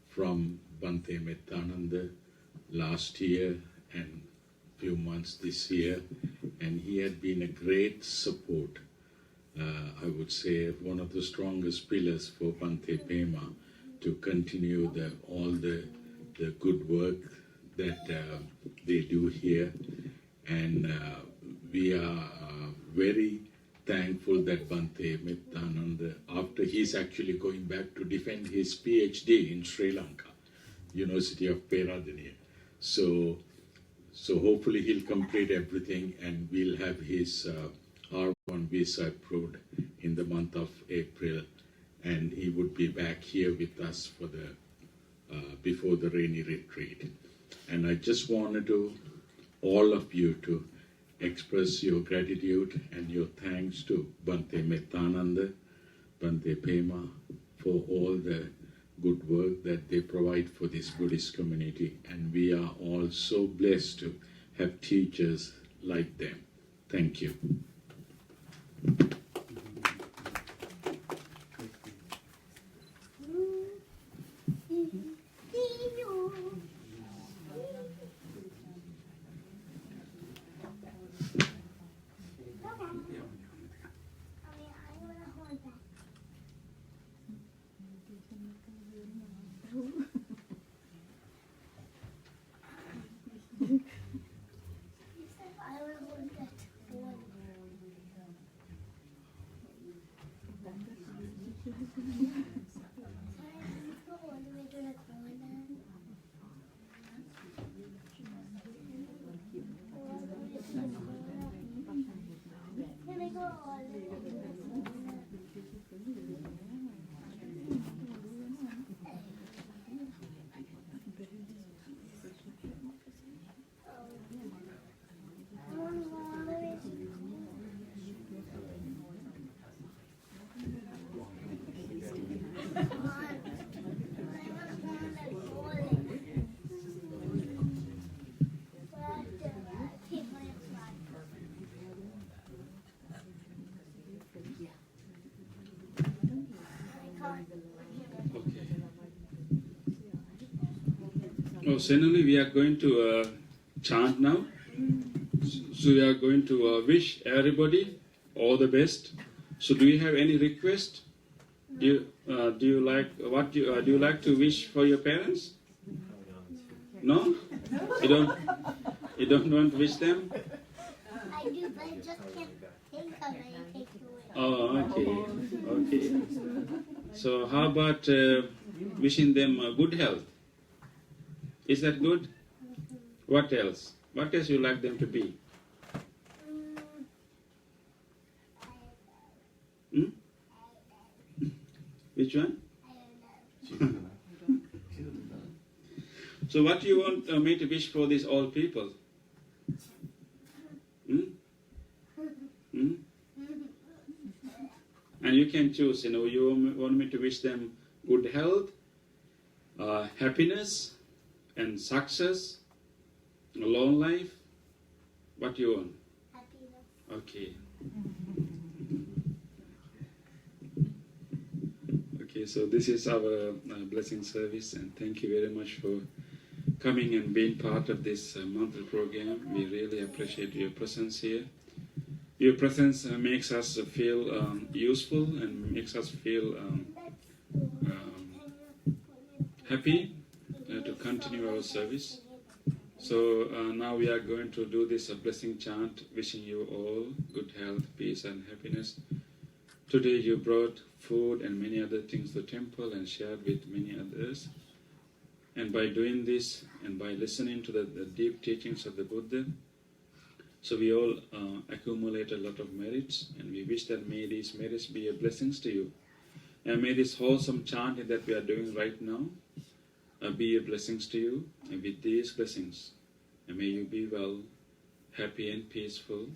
from Bhante Mettananda last year and few months this year, and he had been a great support. I would say one of the strongest pillars for Bhante Pema to continue all the good work that they do here, and we are very thankful that Bhante Mettananda, after he's actually going back to defend his PhD in Sri Lanka, University of Pemaratana. So hopefully he'll complete everything, and we'll have his R1 visa approved in the month of April, and he would be back here with us for before the rainy retreat. And I just wanted all of you to express your gratitude and your thanks to Bhante Mettananda, Bhante Pema, for all the good work that they provide for this Buddhist community. And we are all so blessed to have teachers like them. Thank you. Okay. Oh, suddenly we are going to chant now. So we are going to wish everybody all the best. So do you have any request? Do you like do you like to wish for your parents? No? You don't want to wish them? I do, but I just can't think of anything to it. Oh, okay. So how about wishing them good health? Is that good? What else? What else you like them to be? Hmm? Which one? So what do you want me to wish for these old people? Hmm? And you can choose, you want me to wish them good health, happiness, and success, a long life. What do you want? Happiness. Okay. Okay, so this is our blessing service, and thank you very much for coming and being part of this monthly program. We really appreciate your presence here. Your presence makes us feel useful and makes us feel happy to continue our service. So now we are going to do this blessing chant, wishing you all good health, peace and happiness. Today you brought food and many other things to the temple and shared with many others. And by doing this and by listening to the deep teachings of the Buddha, so we all accumulate a lot of merits, and we wish that may these merits be a blessings to you. And may this wholesome chanting that we are doing right now be a blessings to you, and with these blessings, and may you be well, happy and peaceful.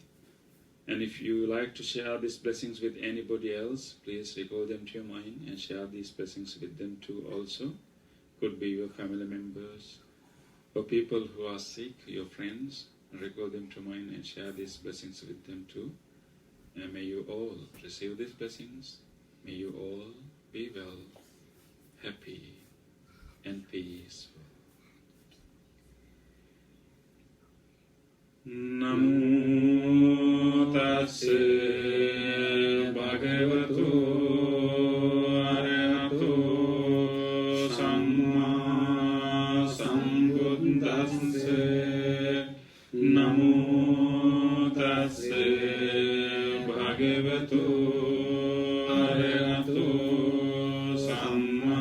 And if you like to share these blessings with anybody else, please recall them to your mind and share these blessings with them too also. Could be your family members, or people who are sick, your friends. Recall them to mind and share these blessings with them too. And may you all receive these blessings. May you all be well, happy and peaceful. Namo tassa bhagavato arahato samma sambuddhassa. Namo tassa bhagavato arahato samma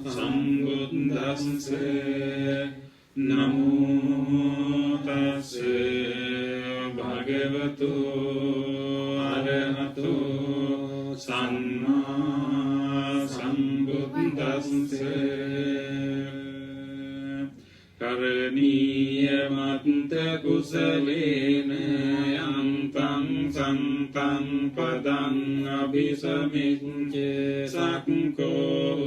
sambuddhassa. Namo tassa bhagavato arahato samma sambuddhassa. Karaniya matta kusalena yantang santang padang abhisamicce sakko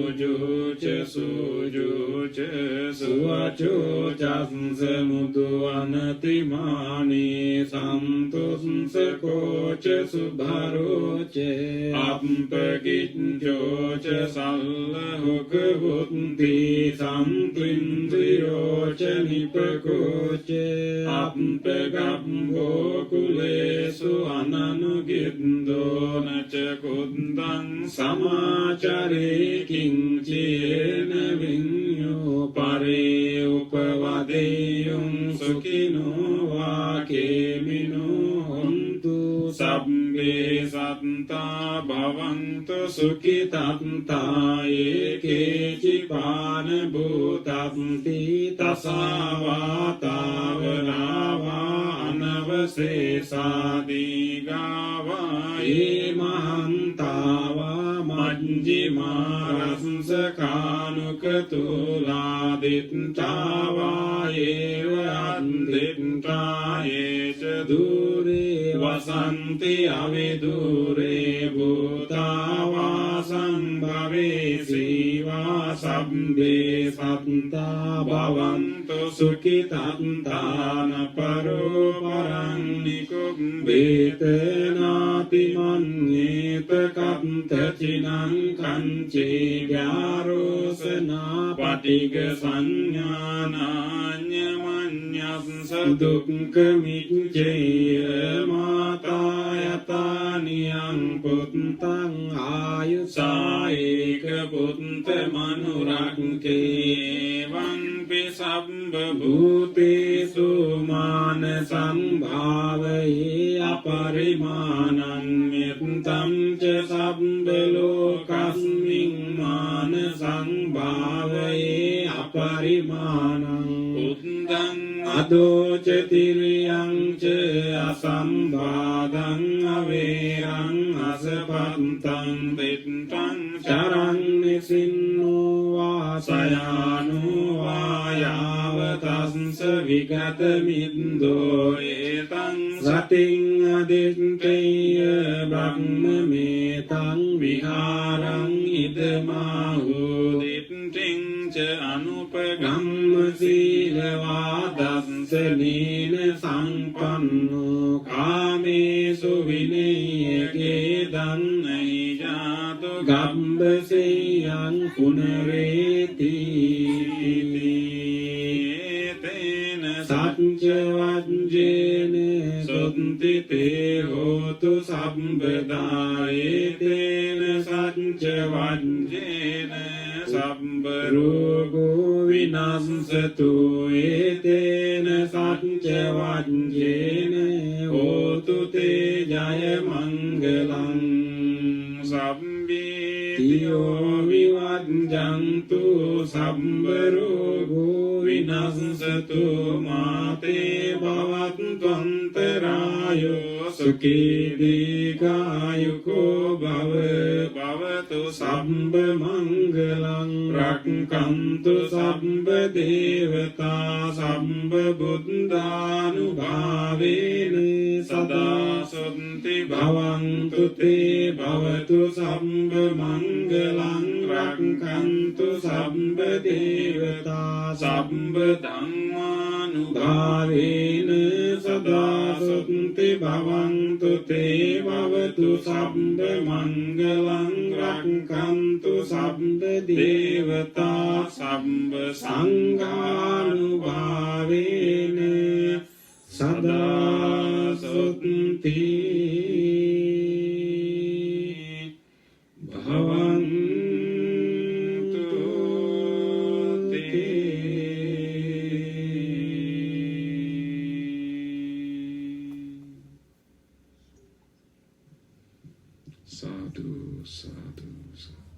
ujuce sujuce suvaco jansamudu anatimani santus sakoce subharoce ampagiccoce sallahukavunti santindriyo nipakoce appegambo kulesu ananugindo naca kundang samacare kincena vinyo pare upavadeyum sukino vakemino hontu sabbe satta bhavantu sukitanta eke cipana bhutanti tasava tavarava anavasesadhigava imahantava majjima rasakanukatuladitava eva anditva eca dure vasanti avidure bhutava sambhave siva sabbe satta bhavantu sukitantana paro parang nikumbete nati man ඒතකත්තචිනං කංචේ ව්‍යාරෝසනා පටිග සංඥානාඤ්ඤමඤ්ඤස්ස දුක්ඛමිච්ඡේය මාතායතානියං පුත්තං ආයුසායේක පුත්ත මනුරක්ඛේ වංපි සබ්බ භූතේසු මාන සම්භාවයේ අපරිමාණං මෙත්තං ච සබ්බ ලෝකස්මින් මාන සංභාවයේ අපරිමාණං උද්දං අදෝච තිරියං ච අසම්බාධං අවේරං අසපත්තං තිත්තං චරං නිසින්නෝ වාසයානෝ වායාවතස්ස විගත මිද්දෝ ඒතං සතින් අදිත්තේය බ්‍රහ්මමේතං විහාරං ඉදමාහෝ දිට්ඨිං ච අනුපගම්ම සීලවාදස්සනේන සංපන්නෝ කාමේසු විනය්‍යකේ දන්නයිජාතු ගම්බසේයං පුනරේති තේන සච්ච වජ්ජේන සොත්ති තේ හෝතු සම්බදා ඒතේන සච්ච වජ්ජේන සම්බ රෝගෝ විනස්සතු ඒතේන සච්ච වජ්ජේන හෝතු තේ ජය මංගලං සම්බේතියෝ විවජ්ජන්තු සම්බ රෝගෝ විනස්සතු මාතේ භවත්වන්තරායෝ සුඛී දීඝායුකෝ භවතු සම්බ මංගලං රක්ඛන්තු සම්බ දේවතා සම්බ බුද්ධානුභාවේන සදා සොන්ති භවන්තු තේ භවතු සම්බ මංගලං රක්ඛන්තු සම්බ දේවතා සම්බ ධම්මානුභාවේන සදා සොන්ති භවන්තු තේ භවතු සම්බ මංගලං රක්ඛන්තු සම්බ දේවතා සම්බ සංඝානුභාවේන සදා සොන්ති භවන්තු තේ සාදු සාදු සාදු